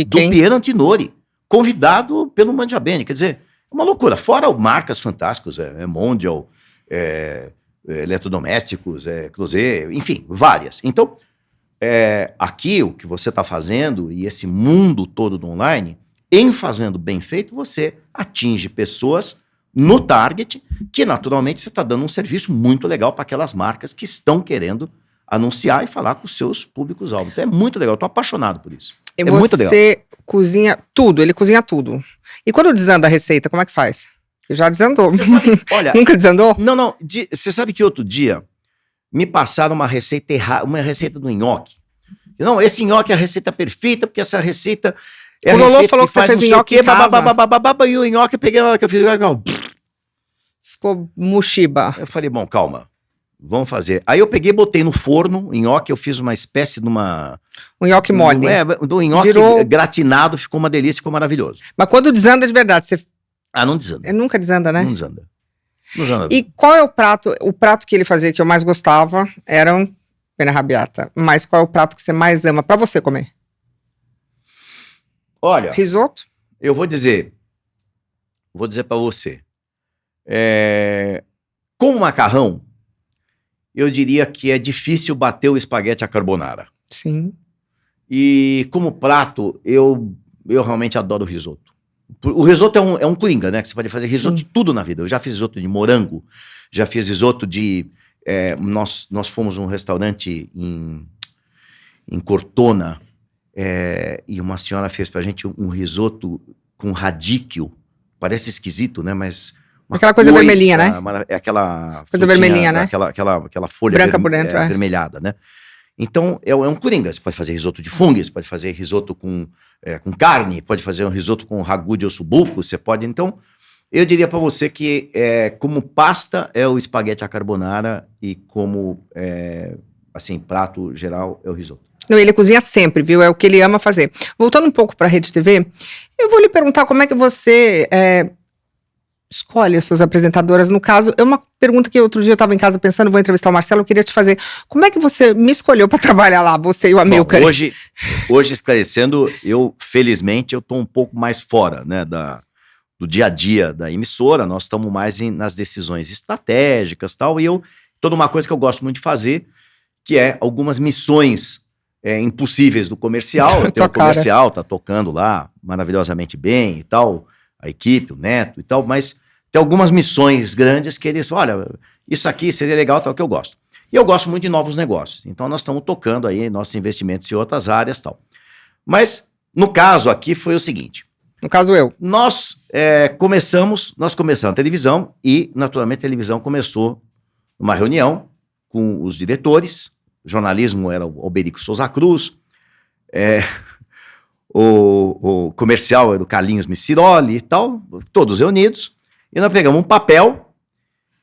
do Piero Antinori, convidado pelo Manja Bene. Quer dizer, é uma loucura. Fora marcas fantásticas, Mondial, eletrodomésticos, Closet, enfim, várias. Então, aqui o que você está fazendo e esse mundo todo do online, em fazendo bem feito, você atinge pessoas no target, que naturalmente você está dando um serviço muito legal para aquelas marcas que estão querendo anunciar e falar com os seus públicos-alvo. Então é muito legal, eu estou apaixonado por isso. E muito legal. Você cozinha tudo, ele cozinha tudo. E quando desanda a receita, como é que faz? Já desandou. Olha, nunca desandou? Não. Você sabe que outro dia me passaram uma receita errada, uma receita do nhoque. Não, esse nhoque é a receita perfeita, porque essa receita o Lolo falou que você fez nhoque em casa. E o nhoque, eu peguei na hora que eu fiz, ficou mushiba. Eu falei, bom, calma, vamos fazer. Aí eu peguei, botei no forno, nhoque, eu fiz uma espécie de uma... Um nhoque mole. Do nhoque gratinado, ficou uma delícia, ficou maravilhoso. Mas quando desanda de verdade, você... não desanda. Nunca desanda, né? Não desanda. E qual é o prato? O prato que ele fazia que eu mais gostava era um penne arrabbiata. Mas qual é o prato que você mais ama pra você comer? Olha... Risoto? Eu vou dizer pra você. Com o macarrão, eu diria que é difícil bater o espaguete à carbonara. Sim. E como prato, eu realmente adoro o risoto. O risoto é um coringa, né? Que você pode fazer risoto de tudo na vida. Eu já fiz risoto de morango, já fiz risoto de... nós fomos num restaurante em Cortona, e uma senhora fez pra gente um risoto com radicchio. Parece esquisito, né? Mas... Aquela coisa vermelhinha, né? É aquela... Coisa vermelhinha, né? Aquela folha branca por dentro, avermelhada, né? Então, é um coringa. Você pode fazer risoto de fungo, você pode fazer risoto com carne, pode fazer um risoto com ragu de ossobuco, você pode... Então, eu diria pra você que como pasta é o espaguete à carbonara e como, assim, prato geral é o risoto. Não, ele cozinha sempre, viu? É o que ele ama fazer. Voltando um pouco para a Rede TV, eu vou lhe perguntar como é que você escolhe as suas apresentadoras. No caso, é uma pergunta que outro dia eu estava em casa pensando, vou entrevistar o Marcelo, eu queria te fazer. Como é que você me escolheu para trabalhar lá, você e o Amilcar? Hoje esclarecendo, felizmente, eu estou um pouco mais fora, né, do dia a dia da emissora. Nós estamos mais nas decisões estratégicas e tal, e toda uma coisa que eu gosto muito de fazer, que é algumas missões impossíveis do comercial. O comercial tá tocando lá maravilhosamente bem e tal, a equipe, o Neto e tal, mas tem algumas missões grandes que eles, olha, isso aqui seria legal, tal, que eu gosto. E eu gosto muito de novos negócios, então nós estamos tocando aí nossos investimentos em outras áreas e tal. Mas, no caso aqui, foi o seguinte. No caso eu. Nós começamos a televisão e, naturalmente, a televisão começou numa reunião com os diretores. O jornalismo era o Alberico Souza Cruz, o comercial era o Carlinhos Missiroli e tal, todos reunidos, e nós pegamos um papel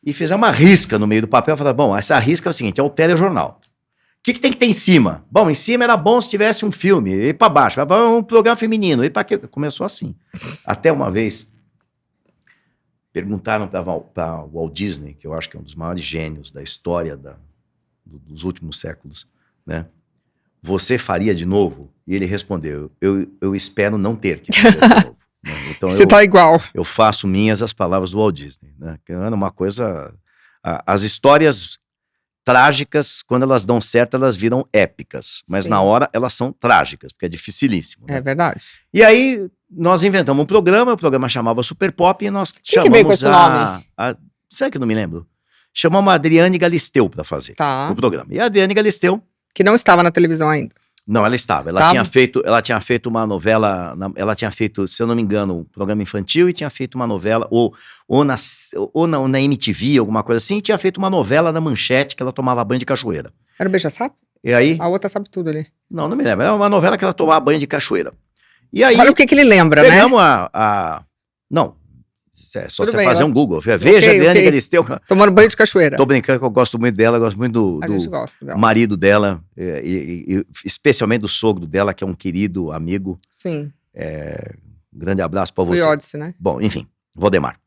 e fizemos uma risca no meio do papel, falamos, bom, essa risca é o seguinte, é o telejornal. O que tem que ter em cima? Bom, em cima era bom se tivesse um filme, e para baixo, um programa feminino, e para quê? Começou assim. Até uma vez, perguntaram para o Walt Disney, que eu acho que é um dos maiores gênios da história dos últimos séculos, né? Você faria de novo? E ele respondeu, eu espero não ter que fazer de novo. Né? Então você tá igual. Eu faço minhas as palavras do Walt Disney, né? Que era uma coisa... As histórias trágicas, quando elas dão certo, elas viram épicas. Mas na hora, elas são trágicas, porque é dificilíssimo. Né? É verdade. E aí, nós inventamos um programa, o programa chamava Super Pop, e nós chamamos que veio com esse nome? Sabe que eu não me lembro? Chamamos a Adriane Galisteu para fazer o programa. E a Adriane Galisteu... Que não estava na televisão ainda. Não, ela estava. Ela tinha feito uma novela, ela tinha feito, se eu não me engano, um programa infantil e tinha feito uma novela, na MTV, alguma coisa assim, e tinha feito uma novela na Manchete que ela tomava banho de cachoeira. Era o Beija-Sapo? E aí? A outra sabe tudo ali. Não me lembro. Era uma novela que ela tomava banho de cachoeira. E aí... Olha o que ele lembra, pegamos né? Não, é só Tudo você bem, fazer um Google. Veja Adriane Galisteu. Tomando banho de cachoeira. Tô brincando que eu gosto muito dela, gosto muito A gente gosta dela. marido dela, e especialmente do sogro dela, que é um querido amigo. Sim. Um grande abraço pra você. Foi Odisse, né? Bom, enfim, Valdemar.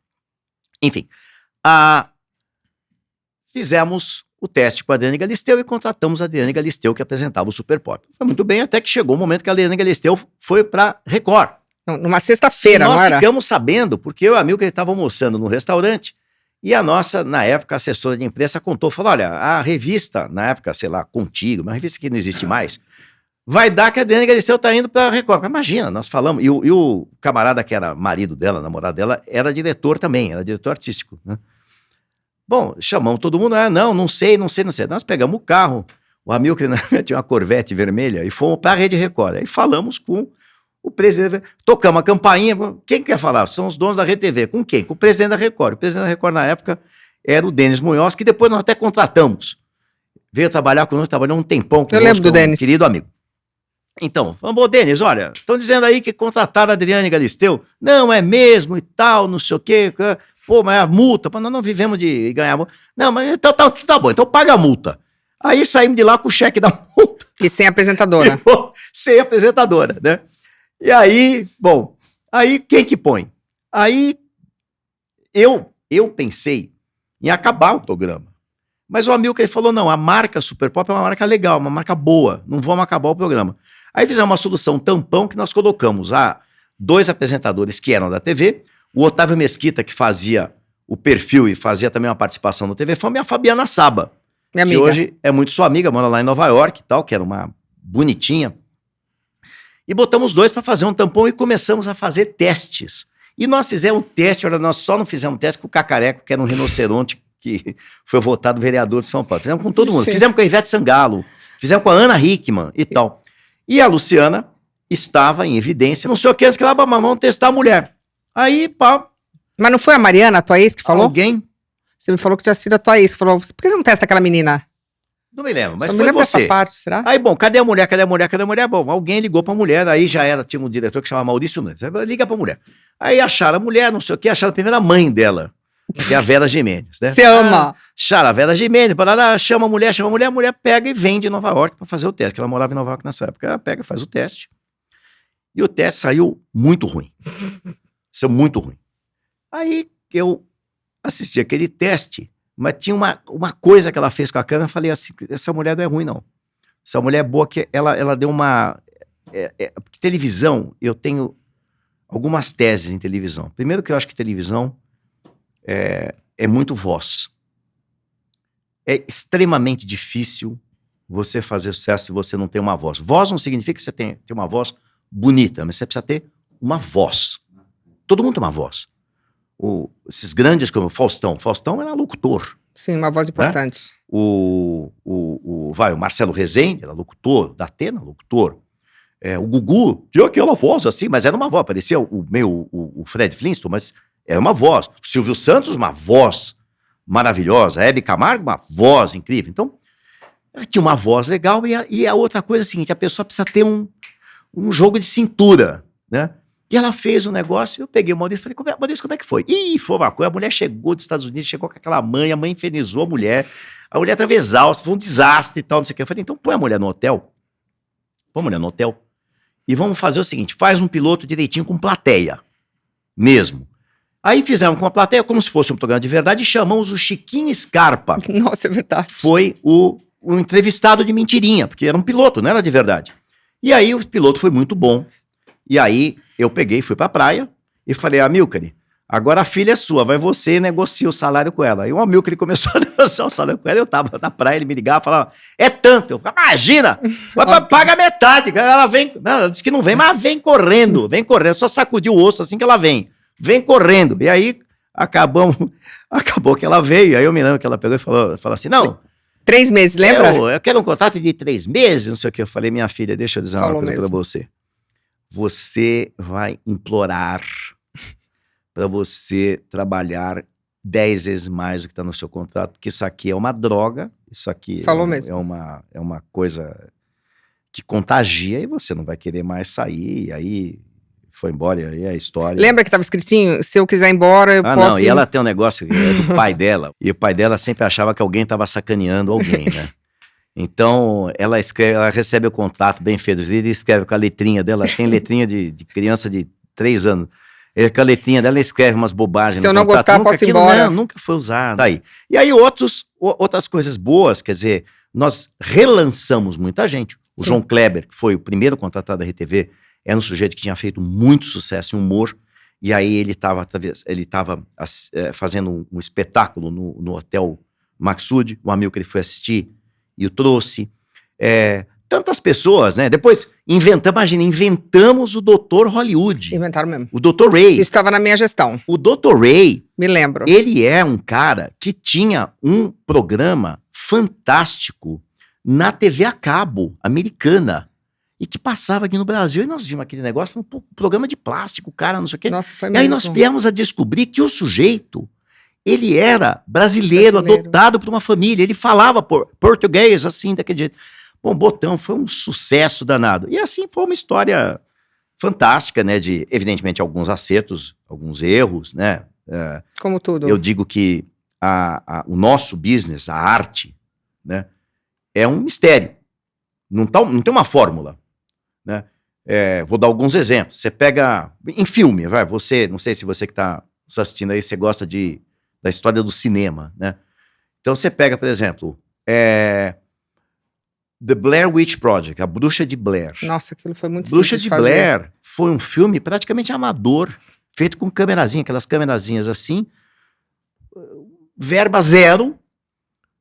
Enfim, fizemos o teste com a Adriane Galisteu e contratamos a Adriane Galisteu, que apresentava o Super Pop. Foi muito bem, até que chegou o momento que a Adriane Galisteu foi pra Record. Não, numa sexta-feira, não era? Nós ficamos sabendo, porque eu e a Milka estava almoçando no restaurante, e a nossa, na época, assessora de imprensa contou, falou, olha, a revista, na época, sei lá, Contigo, uma revista que não existe mais, vai dar que a Adriane Galisteu tá indo pra Record. Imagina, nós falamos, e o camarada que era marido dela, namorado dela, era diretor também, era diretor artístico, né? Bom, chamamos todo mundo, não sei. Nós pegamos o carro, o Amilcar tinha uma Corvette vermelha, e fomos pra Rede Record. Aí falamos com o presidente, tocamos a campainha, quem quer falar? São os donos da Rede TV. Com quem? Com o presidente da Record. O presidente da Record, na época, era o Denis Munhoz, que depois nós até contratamos. Veio trabalhar conosco, trabalhou um tempão conosco. Eu lembro do Denis. Querido amigo. Então, falamos, Denis, olha, estão dizendo aí que contrataram a Adriane Galisteu. Não, é mesmo e tal, não sei o quê. Pô, mas a multa, nós não vivemos de ganhar multa. Não, mas então tá bom, então paga a multa. Aí saímos de lá com o cheque da multa. E sem apresentadora. Sem apresentadora, né? E aí, bom, aí quem que põe? Aí eu pensei em acabar o programa. Mas o Amilcar falou, não, a marca Super Pop é uma marca legal, uma marca boa, não vamos acabar o programa. Aí fizemos uma solução tampão que nós colocamos 2 apresentadores que eram da TV, o Otávio Mesquita, que fazia o perfil e fazia também uma participação no TV Fama, e a Fabiana Saba, Minha que amiga. hoje é muito sua amiga, mora lá em Nova York e tal, que era uma bonitinha. E botamos 2 para fazer um tampão e começamos a fazer testes. E nós fizemos um teste, olha, nós só não fizemos teste com o Cacareco, que era um rinoceronte que foi votado vereador de São Paulo. Fizemos com todo mundo. Sim. Fizemos com a Ivete Sangalo, fizemos com a Ana Hickman e tal. E a Luciana estava em evidência, não sei o que, antes que ela, vamos testar a mulher. Aí, pá. Mas não foi a Mariana, a tua ex, que falou? Alguém? Você me falou que tinha sido a tua ex, que falou, por que você não testa aquela menina? Não me lembro, mas Só me foi lembra você. essa parte, será? Aí, bom, cadê a mulher? Bom, alguém ligou pra mulher, aí já era, tinha um diretor que chamava Maurício Nunes. Liga pra mulher. Aí acharam a mulher, não sei o que, acharam a primeira mãe dela, que é a Vera Gimenez, né? Você ama. Acharam a Vera Gimenez, chama a mulher pega e vem de Nova York pra fazer o teste, que ela morava em Nova York nessa época. Ela pega e faz o teste. E o teste saiu muito ruim. Saiu muito ruim. Aí eu assisti aquele teste, mas tinha uma coisa que ela fez com a câmera, eu falei assim, essa mulher não é ruim, não. Essa mulher é boa, que ela deu uma... televisão, eu tenho algumas teses em televisão. Primeiro que eu acho que televisão é muito voz. É extremamente difícil você fazer sucesso se você não tem uma voz. Voz não significa que você tem uma voz bonita, mas você precisa ter uma voz. Todo mundo tem uma voz. Esses grandes como o Faustão era locutor. Sim, uma voz importante. Né? O Marcelo Rezende era locutor, da Atena, locutor. O Gugu tinha aquela voz assim, mas era uma voz, parecia o Fred Flintstone, mas era uma voz. O Silvio Santos, uma voz maravilhosa. A Hebe Camargo, uma voz incrível. Então, ela tinha uma voz legal, e a outra coisa é a seguinte, a pessoa precisa ter um jogo de cintura, né? E ela fez um negócio, eu peguei o Maurício e falei, Maurício, como é que foi? Ih, foi uma coisa, a mulher chegou dos Estados Unidos, chegou com aquela mãe, a mãe infernizou a mulher estava exausta, foi um desastre e tal, não sei o que. Eu falei, então põe a mulher no hotel, e vamos fazer o seguinte, faz um piloto direitinho com plateia, mesmo. Aí fizemos com a plateia, como se fosse um programa de verdade, e chamamos o Chiquinho Scarpa. Nossa, é verdade. Foi o entrevistado de mentirinha, porque era um piloto, não era de verdade. E aí o piloto foi muito bom. E aí eu peguei, fui pra praia e falei, Amilcar, agora a filha é sua, vai você e negocia o salário com ela. E o Amilcar começou a negociar o salário com ela, eu tava na praia, ele me ligava, falava, é tanto. Eu falava, imagina, paga metade. Ela disse que não vem, mas vem correndo, só sacudiu o osso assim que ela vem correndo. E aí acabou que ela veio, aí eu me lembro que ela pegou e falou assim, não, 3 meses, lembra? Eu quero um contrato de 3 meses, não sei o que. Eu falei, minha filha, deixa eu dizer uma coisa para você. Você vai implorar para você trabalhar 10 vezes mais do que está no seu contrato, porque isso aqui é uma droga, isso aqui é uma coisa que contagia e você não vai querer mais sair, e aí foi embora, e aí é a história. Lembra que estava escritinho, se eu quiser ir embora, eu posso... Não, e ela tem um negócio do pai dela, e o pai dela sempre achava que alguém estava sacaneando alguém, né? Então, ela recebe o contrato bem feito, ele escreve com a letrinha dela, tem letrinha de criança de 3 anos, com a letrinha dela, ela escreve umas bobagens. Se eu não gostar, posso ir embora. Nunca foi usado. Aí. E aí outras coisas boas, quer dizer, nós relançamos muita gente. O João Kleber, que foi o primeiro contratado da RTV, era um sujeito que tinha feito muito sucesso em humor, e aí ele estava fazendo um espetáculo no Hotel Maxud, um amigo que ele foi assistir, e o trouxe. Tantas pessoas, né? Depois inventamos o Dr. Hollywood. Inventaram mesmo. O Dr. Ray. Isso estava na minha gestão. O Dr. Ray. Me lembro. Ele é um cara que tinha um programa fantástico na TV a cabo americana e que passava aqui no Brasil. E nós vimos aquele negócio, foi um programa de plástico, cara, não sei o quê. Nossa, foi mesmo. E aí nós viemos a descobrir que o sujeito, ele era brasileiro. Adotado por uma família. Ele falava português, assim, daquele jeito. Bom, Botão foi um sucesso danado. E assim foi uma história fantástica, né? De, evidentemente, alguns acertos, alguns erros, né? Como tudo. Eu digo que o nosso business, a arte, né? É um mistério. Não tem uma fórmula, né? Vou dar alguns exemplos. Você pega em filme, não sei se você que está nos assistindo aí, você gosta da história do cinema, né? Então você pega, por exemplo, The Blair Witch Project, A Bruxa de Blair. Nossa, aquilo foi muito Bruxa simples de fazer. Blair foi um filme praticamente amador, feito com câmerazinha, aquelas câmerazinhas assim, verba zero,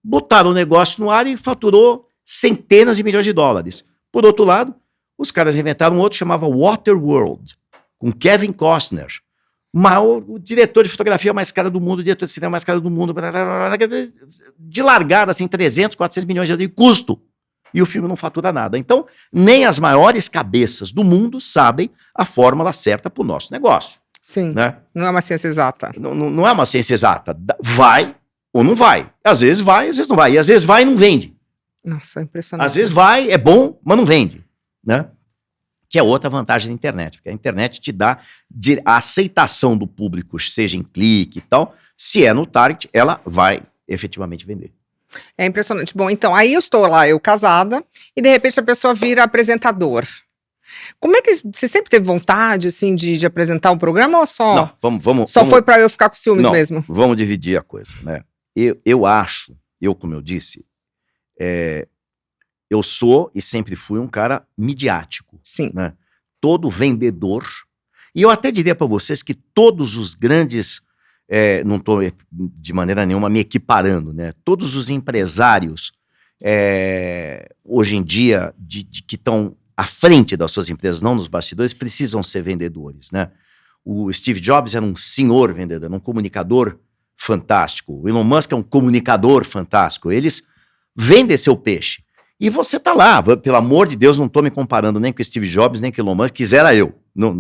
botaram o negócio no ar e faturou centenas de milhões de dólares. Por outro lado, os caras inventaram um outro que chamava Waterworld, com Kevin Costner, o diretor de fotografia mais caro do mundo, o diretor de cinema mais caro do mundo, de largada, assim, 300, 400 milhões de custo. E o filme não fatura nada. Então, nem as maiores cabeças do mundo sabem a fórmula certa para o nosso negócio. Sim, né? Não é uma ciência exata. Não é uma ciência exata. Vai ou não vai. Às vezes vai, às vezes não vai. E às vezes vai e não vende. Nossa, é impressionante. Às vezes vai, é bom, mas não vende. Né? Que é outra vantagem da internet. Porque a internet te dá a aceitação do público, seja em clique e tal. Se é no target, ela vai efetivamente vender. É impressionante. Bom, então, aí eu estou lá, eu casada, e de repente a pessoa vira apresentador. Como é que você sempre teve vontade, assim, de apresentar um programa ou só? Não, vamos. Foi para eu ficar com ciúmes mesmo? Vamos dividir a coisa, né? Eu acho, como eu disse, eu sou e sempre fui um cara midiático. Sim. Né? Todo vendedor. E eu até diria para vocês que todos os grandes. Não estou de maneira nenhuma me equiparando, né? Todos os empresários hoje em dia que estão à frente das suas empresas, não nos bastidores, precisam ser vendedores, né? O Steve Jobs era um senhor vendedor, um comunicador fantástico. O Elon Musk é um comunicador fantástico. Eles vendem seu peixe. E você tá lá, pelo amor de Deus, não estou me comparando nem com o Steve Jobs, nem com o Elon Musk, quisera eu,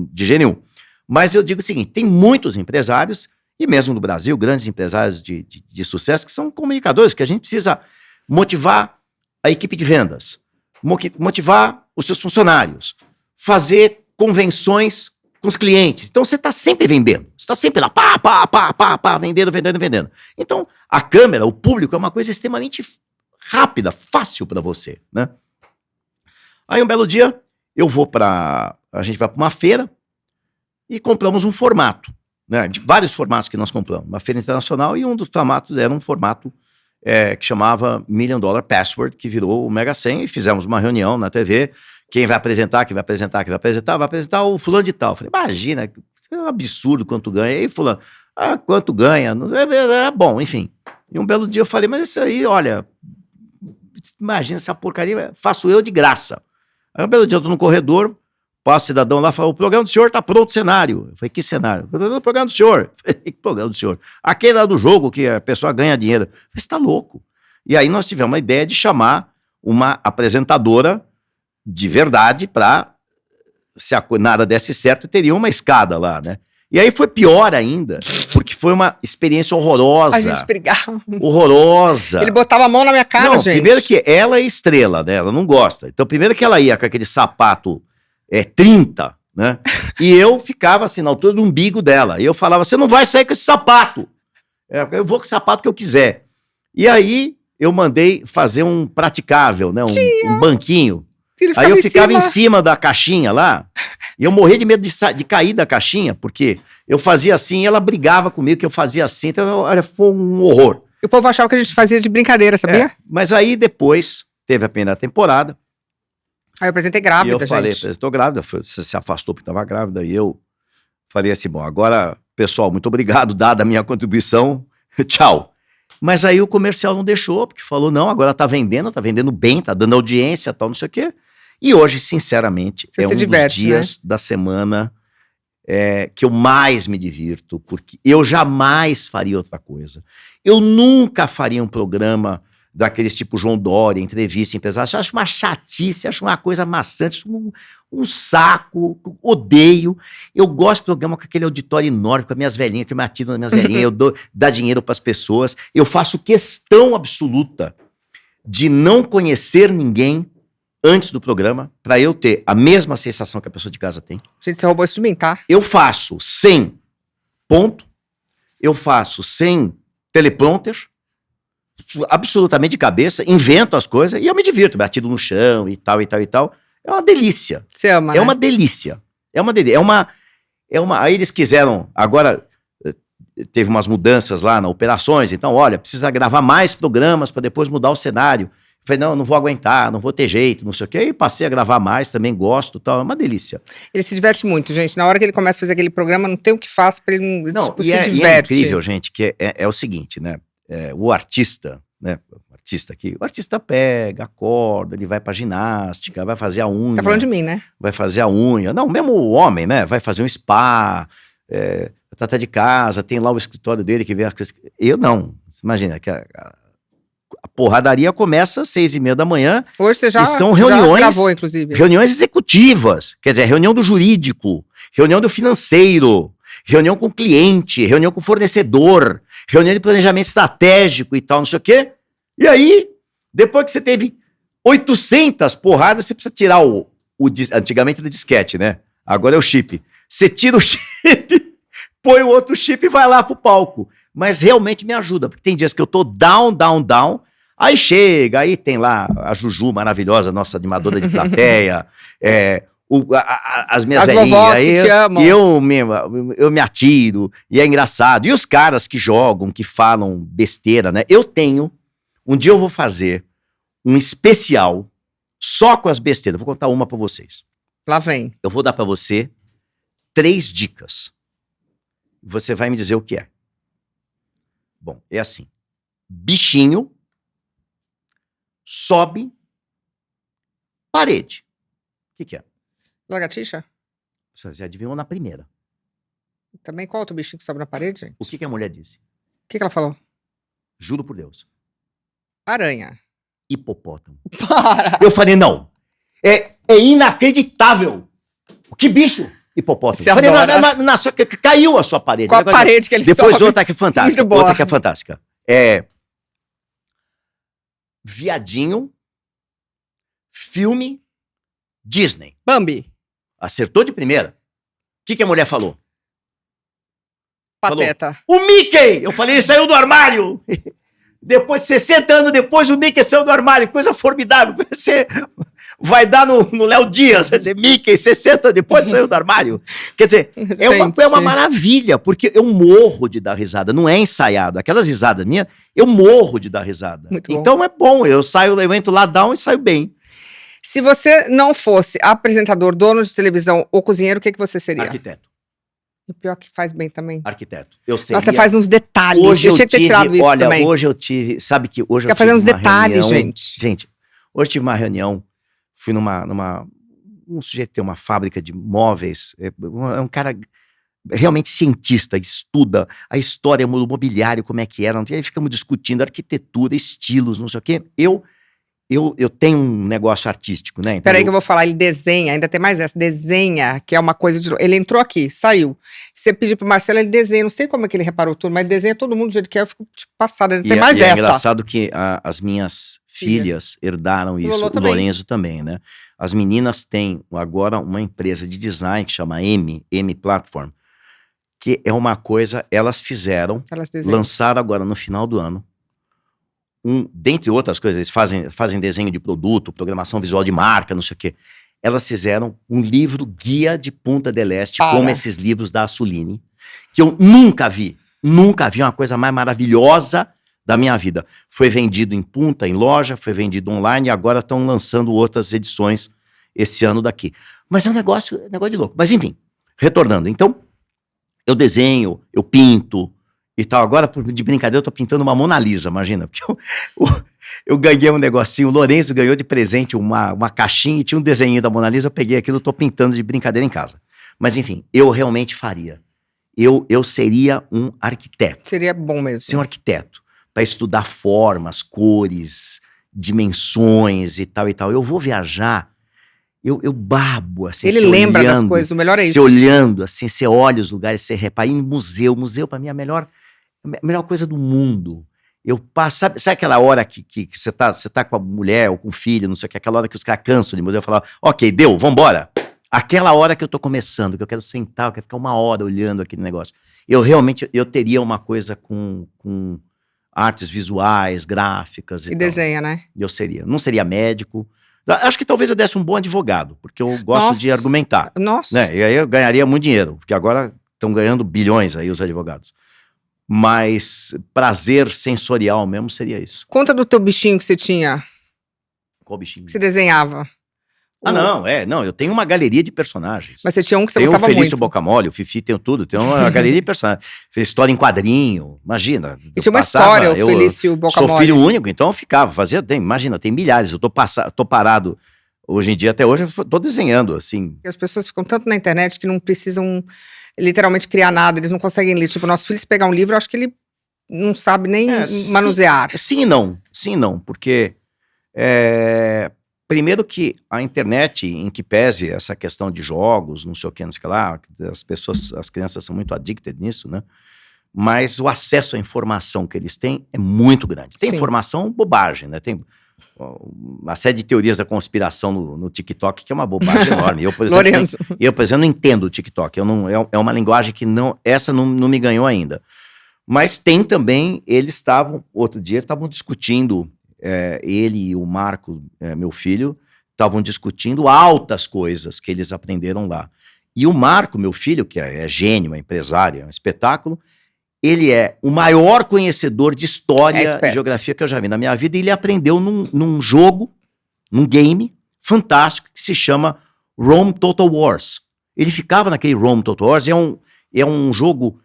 de jeito nenhum. Mas eu digo o seguinte, tem muitos empresários, e mesmo no Brasil, grandes empresários de sucesso, que são comunicadores, que a gente precisa motivar a equipe de vendas, motivar os seus funcionários, fazer convenções com os clientes. Então, você está sempre vendendo. Você está sempre lá, vendendo. Então, a câmera, o público, é uma coisa extremamente rápida, fácil para você, né? Aí, um belo dia, a gente vai para uma feira e compramos um formato. Né, de vários formatos que nós compramos, uma feira internacional, e um dos formatos era um formato que chamava $1 Million Password, que virou o Mega 100, e fizemos uma reunião na TV, quem vai apresentar o fulano de tal. Eu falei, imagina, é um absurdo quanto ganha, e aí fulano, quanto ganha, bom, enfim. E um belo dia eu falei, mas isso aí, olha, imagina essa porcaria, faço eu de graça. Aí um belo dia eu tô no corredor, passa o cidadão lá e fala, o programa do senhor está pronto, cenário. Eu falei, que cenário? O programa do senhor. Eu falei, que programa do senhor? Aquele lá do jogo que a pessoa ganha dinheiro. Eu falei, você está louco? E aí nós tivemos a ideia de chamar uma apresentadora de verdade para, se nada desse certo, teria uma escada lá, né? E aí foi pior ainda, porque foi uma experiência horrorosa. A gente brigava. Horrorosa. Ele botava a mão na minha cara, não, gente. Primeiro que ela é estrela, né? Ela não gosta. Então, primeiro que ela ia com aquele sapato 30, né? E eu ficava assim, na altura do umbigo dela. E eu falava, você não vai sair com esse sapato. Eu vou com o sapato que eu quiser. E aí, eu mandei fazer um praticável, né? Um banquinho. Aí eu ficava em cima da caixinha lá, e eu morria de medo de cair da caixinha, porque eu fazia assim e ela brigava comigo que eu fazia assim, então olha, foi um horror. E o povo achava que a gente fazia de brincadeira, sabia? Mas aí depois, teve a primeira temporada. Aí eu apresentei grávida, e eu falei, estou grávida, você se afastou porque estava grávida, e eu falei assim, bom, agora, pessoal, muito obrigado, dada a minha contribuição, tchau. Mas aí o comercial não deixou, porque falou, não, agora tá vendendo bem, tá dando audiência, tal, não sei o quê. E hoje, sinceramente, você é um diverte, dos dias da semana que eu mais me divirto, porque eu jamais faria outra coisa. Eu nunca faria um programa daqueles tipo João Dória, entrevista, empresário. Eu acho uma chatice, acho uma coisa maçante, acho um saco, odeio. Eu gosto de programa com aquele auditório enorme, com as minhas velhinhas, que eu me atiro nas minhas velhinhas, eu dou dinheiro para as pessoas. Eu faço questão absoluta de não conhecer ninguém antes do programa, para eu ter a mesma sensação que a pessoa de casa tem. Gente, você roubou isso de mim, tá? Eu faço sem ponto, eu faço sem teleprompter, absolutamente de cabeça, invento as coisas e eu me divirto, batido no chão e tal, e tal, e tal. É uma delícia. Você ama, né? Uma delícia. É uma delícia. Aí eles quiseram, agora teve umas mudanças lá nas operações, então, olha, precisa gravar mais programas para depois mudar o cenário. Falei, não vou aguentar, não vou ter jeito, não sei o quê. E passei a gravar mais, também gosto, tal, é uma delícia. Ele se diverte muito, gente. Na hora que ele começa a fazer aquele programa, não tem o que faça para ele não tipo, se diverte. E é incrível, gente, que é o seguinte, né? O artista, né? O artista pega, acorda, ele vai pra ginástica, vai fazer a unha. Tá falando de mim, né? Vai fazer a unha. Não, mesmo o homem, né? Vai fazer um spa, trata de casa, tem lá o escritório dele que vê as coisas. Eu não. Imagina, que a porradaria começa às 6h30 da manhã. Hoje você já, e são reuniões, já gravou, inclusive. Reuniões executivas. Quer dizer, reunião do jurídico, reunião do financeiro, reunião com o cliente, reunião com o fornecedor, reunião de planejamento estratégico e tal, não sei o quê. E aí, depois que você teve 800 porradas, você precisa tirar antigamente era disquete, né? Agora é o chip. Você tira o chip, põe o outro chip e vai lá pro palco. Mas realmente me ajuda, porque tem dias que eu tô down, aí chega, aí tem lá a Juju maravilhosa, nossa animadora de plateia, as minhas velhinhas, aí eu me atiro, e é engraçado. E os caras que jogam, que falam besteira, né? Um dia eu vou fazer um especial só com as besteiras, vou contar uma pra vocês. Lá vem. Eu vou dar pra você 3 dicas. Você vai me dizer o que é. Bom, é assim. Bichinho sobe parede. O que é? Lagartixa? Você adivinhou na primeira. Também qual outro bichinho que sobe na parede, gente? O que a mulher disse? O que ela falou? Juro por Deus. Aranha. Hipopótamo. Para! Eu falei, não. É inacreditável. Que bicho? Hipopótamo. Falei, caiu a sua parede. Qual a parede que ele sobe? Depois outra que é fantástica. Outra que é fantástica. Viadinho, filme, Disney. Bambi. Acertou de primeira. O que a mulher falou? Pateta. Falou, o Mickey! Eu falei, ele saiu do armário. Depois, 60 anos depois, o Mickey saiu do armário. Coisa formidável. Você vai dar no Léo Dias, vai dizer, Mickey, 60 anos depois saiu do armário. Quer dizer, é uma maravilha, porque eu morro de dar risada, não é ensaiado. Aquelas risadas minhas, eu morro de dar risada. Muito então bom. É bom, eu entro lá, down e saio bem. Se você não fosse apresentador, dono de televisão ou cozinheiro, o que você seria? Arquiteto. O pior que faz bem também. Arquiteto. Eu seria... Nossa, você faz uns detalhes. Hoje eu tinha que ter tirado isso também. Hoje eu tive... Sabe que hoje Fica fazendo uns detalhes, gente. Gente, hoje tive uma reunião, fui um sujeito que tem uma fábrica de móveis, é um cara realmente cientista, estuda a história do mobiliário, como é que era, aí ficamos discutindo arquitetura, estilos, não sei o quê. Eu tenho um negócio artístico, né? Então Peraí que eu vou falar, ele desenha, ainda tem mais essa, desenha, que é uma coisa de... Ele entrou aqui, saiu. Você pedir pro Marcelo, ele desenha, não sei como é que ele reparou tudo, mas desenha todo mundo do jeito que é, eu fico tipo, passada, tem mais é essa. engraçado que as minhas filhas herdaram isso, Lolo o também. Lorenzo também, né? As meninas têm agora uma empresa de design que chama M Platform, que é uma coisa, elas fizeram, Elas desenham. lançaram agora no final do ano, dentre outras coisas, eles fazem desenho de produto, programação visual de marca, não sei o quê. Elas fizeram um livro guia de Punta del Este, como esses livros da Assolini, que eu nunca vi uma coisa mais maravilhosa da minha vida. Foi vendido em Punta, em loja, foi vendido online, e agora estão lançando outras edições esse ano daqui. Mas é um negócio de louco. Mas enfim, retornando. Então, eu desenho, eu pinto e tal. Agora, de brincadeira, eu tô pintando uma Mona Lisa, imagina. Porque eu ganhei um negocinho, o Lourenço ganhou de presente uma caixinha e tinha um desenho da Mona Lisa, eu peguei aquilo, tô pintando de brincadeira em casa. Mas enfim, eu realmente faria. Eu seria um arquiteto. Seria bom mesmo. Ser um arquiteto, para estudar formas, cores, dimensões e tal e tal. Eu vou viajar, eu babo, assim, ele lembra olhando, das coisas, o melhor é isso. Você olhando, assim, você olha os lugares, você repara, em museu para mim é a melhor coisa do mundo. Eu passo, sabe aquela hora que você tá com a mulher ou com o filho, não sei o que, aquela hora que os caras cansam de museu e falam, ok, deu, vambora. Aquela hora que eu tô começando, que eu quero sentar, eu quero ficar uma hora olhando aquele negócio. Eu teria uma coisa com artes visuais, gráficas e tal. Desenha, né? Eu seria. Não seria médico. Acho que talvez eu desse um bom advogado, porque eu gosto de argumentar. Nossa. Né? E aí eu ganharia muito dinheiro, porque agora estão ganhando bilhões aí os advogados. Mas prazer sensorial mesmo seria isso. Conta do teu bichinho que você tinha. Qual bichinho? Que você desenhava. Não, eu tenho uma galeria de personagens. Mas você tinha um que você gostava muito. Tem o Felício Bocamole, o Fifi, tenho tudo, tem uma galeria de personagens. Fez história em quadrinho, imagina. E tinha uma história, o Felício Bocamole. Sou filho único, então eu ficava, imagina, tem milhares, eu tô parado, hoje em dia, até hoje, eu tô desenhando, assim. E as pessoas ficam tanto na internet que não precisam literalmente criar nada, eles não conseguem ler. Tipo, nosso filho se pegar um livro, eu acho que ele não sabe nem manusear. Sim e não, porque... Primeiro que a internet, em que pese essa questão de jogos, não sei o que lá, as crianças são muito addicted nisso, né? Mas o acesso à informação que eles têm é muito grande. Tem informação bobagem, né? Tem uma série de teorias da conspiração no TikTok, que é uma bobagem enorme. Eu, por exemplo, não entendo o TikTok. É uma linguagem que essa não me ganhou ainda. Mas tem também, outro dia, estavam discutindo... ele e o Marco, meu filho, estavam discutindo altas coisas que eles aprenderam lá. E o Marco, meu filho, que é gênio, é empresário, é um espetáculo, ele é o maior conhecedor de história e geografia que eu já vi na minha vida, e ele aprendeu num jogo, num game fantástico, que se chama Rome Total Wars. Ele ficava naquele Rome Total Wars, é um jogo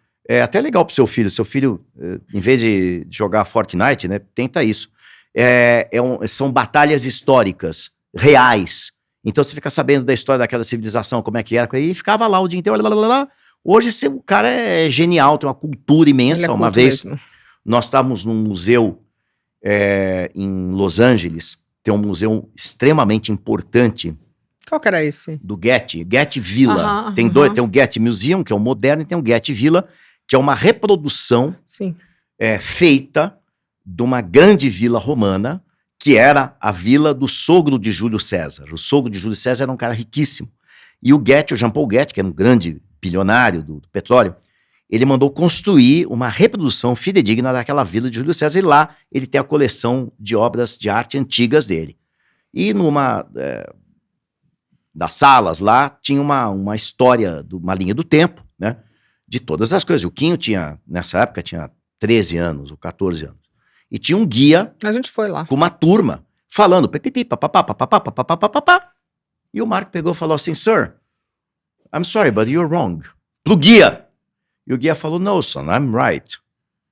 até legal pro seu filho. Seu filho, em vez de jogar Fortnite, né, tenta isso. São batalhas históricas, reais. Então você fica sabendo da história daquela civilização, como é que era, e ficava lá o dia inteiro. Hoje o cara é genial, tem uma cultura imensa. Uma vez nós estávamos num museu em Los Angeles, tem um museu extremamente importante. Qual que era esse? Do Getty Villa. Tem dois, tem o Getty Museum, que é o moderno, e tem o Getty Villa, que é uma reprodução feita de uma grande vila romana, que era a vila do sogro de Júlio César. O sogro de Júlio César era um cara riquíssimo. E o Jean-Paul Getty, que era um grande bilionário do petróleo, ele mandou construir uma reprodução fidedigna daquela vila de Júlio César, e lá ele tem a coleção de obras de arte antigas dele. E numa das salas lá, tinha uma história, uma linha do tempo, né, de todas as coisas. O Quinho nessa época, tinha 13 anos ou 14 anos. E tinha um guia. A gente foi lá. Com uma turma, falando pipipi, papapá, papapá, papapá, papapá. E o Marco pegou e falou assim: Sir, I'm sorry, but you're wrong. Pro guia. E o guia falou: No, son, I'm right.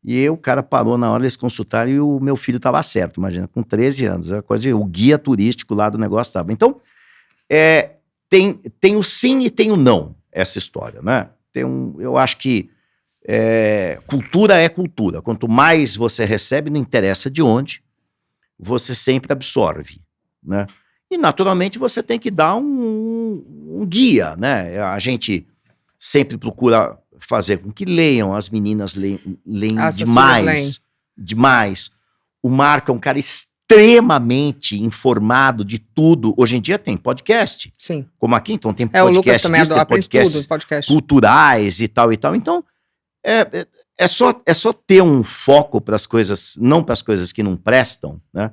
E aí o cara parou na hora, eles consultaram, e o meu filho estava certo, imagina, com 13 anos. Era coisa o guia turístico lá do negócio estava. Então, tem o sim e tem o não, essa história, né? eu acho que cultura é cultura. Quanto mais você recebe, não interessa de onde, você sempre absorve, né? E, naturalmente, você tem que dar um guia, né? A gente sempre procura fazer com que leiam, as meninas leem demais, demais. O Marco é um cara extremamente informado de tudo. Hoje em dia tem podcast. Sim. Como aqui, então tem o Lucas também tem podcasts culturais e tal. Então, é só ter um foco para as coisas, não para as coisas que não prestam, né?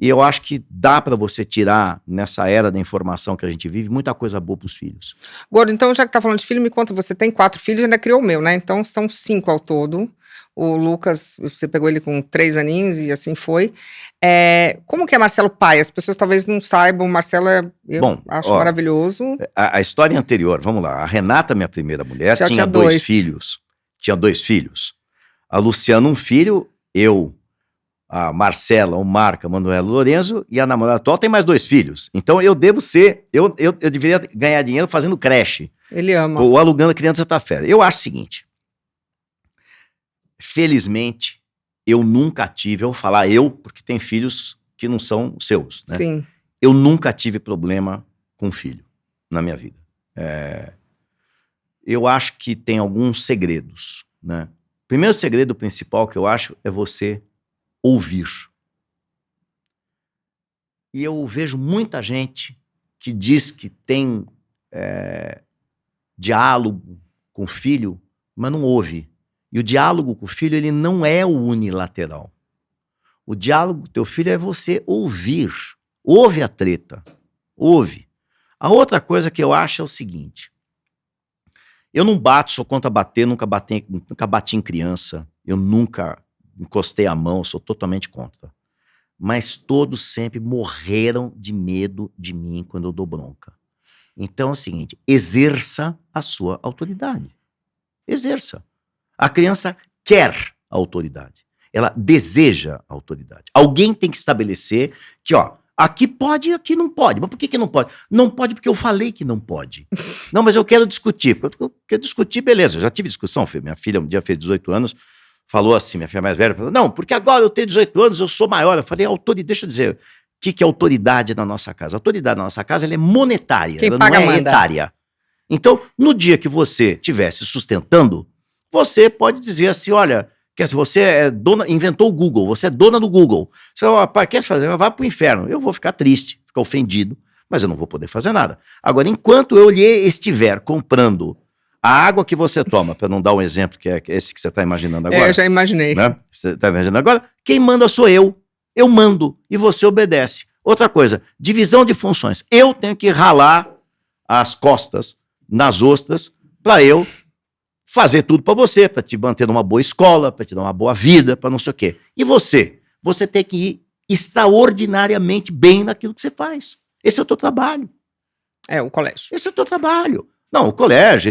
E eu acho que dá para você tirar, nessa era da informação que a gente vive, muita coisa boa para os filhos. Gordo, então já que tá falando de filho, me conta, você tem 4 filhos e ainda criou o meu, né? Então são 5 ao todo. O Lucas, você pegou ele com 3 aninhos e assim foi. Como que é Marcelo pai? As pessoas talvez não saibam, Marcelo eu acho maravilhoso. A história anterior, vamos lá. A Renata, minha primeira mulher, tinha 2 filhos. Tinha 2 filhos. A Luciana, um filho, eu, a Marcela, o Marco, a Manuela, o Lorenzo, e a namorada atual tem mais 2 filhos. Então eu devo ser, eu deveria ganhar dinheiro fazendo creche. Ele ama. Ou alugando criança para férias. Eu acho o seguinte, felizmente, eu nunca tive, eu vou falar porque tem filhos que não são seus, né? Sim. Eu nunca tive problema com filho na minha vida. Eu acho que tem alguns segredos, né? O primeiro segredo principal que eu acho é você ouvir. E eu vejo muita gente que diz que tem diálogo com o filho, mas não ouve. E o diálogo com o filho, ele não é o unilateral. O diálogo com o teu filho é você ouvir. Ouve a treta. Ouve. A outra coisa que eu acho é o seguinte. Eu não bato, sou contra bater, nunca bati em criança. Eu nunca encostei a mão, sou totalmente contra. Mas todos sempre morreram de medo de mim quando eu dou bronca. Então é o seguinte, exerça a sua autoridade. Exerça. A criança quer a autoridade. Ela deseja a autoridade. Alguém tem que estabelecer que, aqui pode e aqui não pode. Mas por que não pode? Não pode porque eu falei que não pode. Não, mas eu quero discutir. Porque eu quero discutir, beleza. Eu já tive discussão. Minha filha um dia fez 18 anos, falou assim, minha filha mais velha, falou, não, porque agora eu tenho 18 anos, eu sou maior. Eu falei, autoridade, deixa eu dizer, o que é autoridade na nossa casa? A autoridade na nossa casa, ela é monetária, ela não é etária. Então, no dia que você estiver se sustentando, você pode dizer assim, olha, você é dona, inventou o Google, você é dona do Google. Você quer fazer? Vai pro inferno. Eu vou ficar triste, ficar ofendido, mas eu não vou poder fazer nada. Agora, enquanto eu lhe estiver comprando a água que você toma, para não dar um exemplo que é esse que você está imaginando agora. Eu já imaginei. Né? Você está imaginando agora? Quem manda sou eu. Eu mando e você obedece. Outra coisa, divisão de funções. Eu tenho que ralar as costas nas ostras para eu fazer tudo para você, para te manter numa boa escola, para te dar uma boa vida, para não sei o quê. E você? Você tem que ir extraordinariamente bem naquilo que você faz. Esse é o teu trabalho. É, o colégio. Esse é o teu trabalho. Não, o colégio,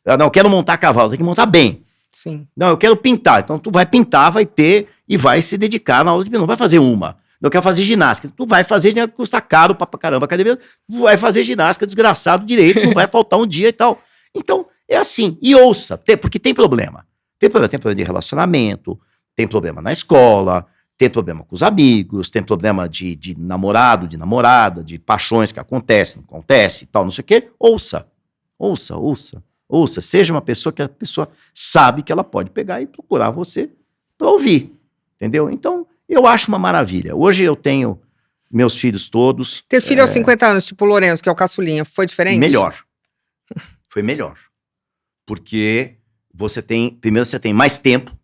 não, eu quero montar cavalo, tem que montar bem. Sim. Não, eu quero pintar. Então tu vai pintar, vai ter e vai se dedicar na aula de pintura. Não vai fazer uma. Eu quero fazer ginástica. Tu vai fazer ginástica, custa caro pra caramba a academia. Tu vai fazer ginástica desgraçado direito, não vai faltar um dia e tal. Então, é assim. E ouça, porque tem problema. Tem problema de relacionamento, tem problema na escola, tem problema com os amigos, tem problema de namorado, de namorada, de paixões que acontecem, não acontece e tal, não sei o quê. Ouça. Seja uma pessoa que a pessoa sabe que ela pode pegar e procurar você para ouvir. Entendeu? Então, eu acho uma maravilha. Hoje eu tenho meus filhos todos. Ter filho aos 50 anos, tipo o Lourenço, que é o caçulinha, foi diferente? Melhor. Foi melhor. Porque primeiro você tem mais tempo,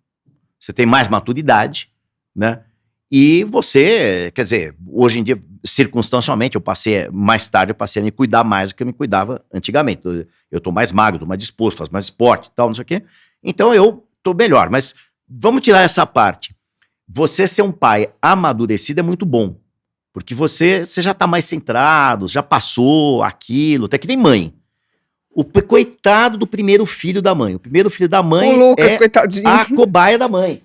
você tem mais maturidade, né? E você, quer dizer, hoje em dia, circunstancialmente, mais tarde eu passei a me cuidar mais do que eu me cuidava antigamente. Eu tô mais magro, tô mais disposto, faço mais esporte e tal, não sei o quê. Então eu tô melhor. Mas vamos tirar essa parte. Você ser um pai amadurecido é muito bom. Porque você já tá mais centrado, já passou aquilo, até que nem mãe. O coitado do primeiro filho da mãe. O primeiro filho da mãe o Lucas, coitadinho. A cobaia da mãe.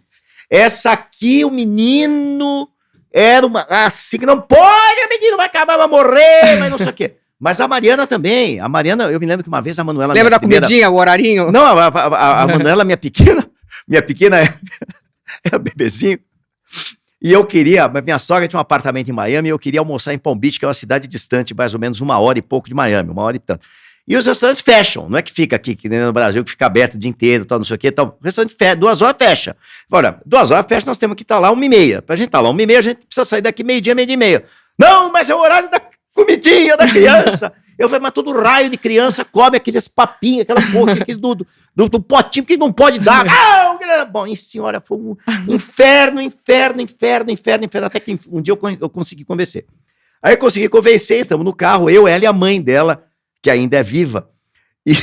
Essa aqui, o menino era uma... Assim que não pode, o menino vai acabar, vai morrer, mas não sei o quê. Mas a Mariana também. A Mariana, eu me lembro que uma vez a Manuela... Lembra da comidinha, o horarinho? Não, a Manuela, minha pequena é bebezinho. E eu queria, minha sogra tinha um apartamento em Miami e eu queria almoçar em Palm Beach, que é uma cidade distante, mais ou menos 1 hora e pouco de Miami, 1 hora e tanto. E os restaurantes fecham, não é que fica aqui, que nem no Brasil, que fica aberto o dia inteiro, tal, não sei o quê, tal. O restaurante fecha, 2 horas fecha. Agora, 2 horas fecha, nós temos que estar lá 1h30. Pra gente estar lá 1h30, a gente precisa sair daqui meio-dia, meio-dia e meia. Não, mas é o horário da comidinha da criança. Eu falei, mas todo raio de criança come aqueles papinhos, aquela porra do potinho que não pode dar. Bom, e senhora, foi um inferno, até que um dia eu consegui convencer. Aí eu consegui convencer, estamos no carro, eu, ela e a mãe dela, que ainda é viva, e,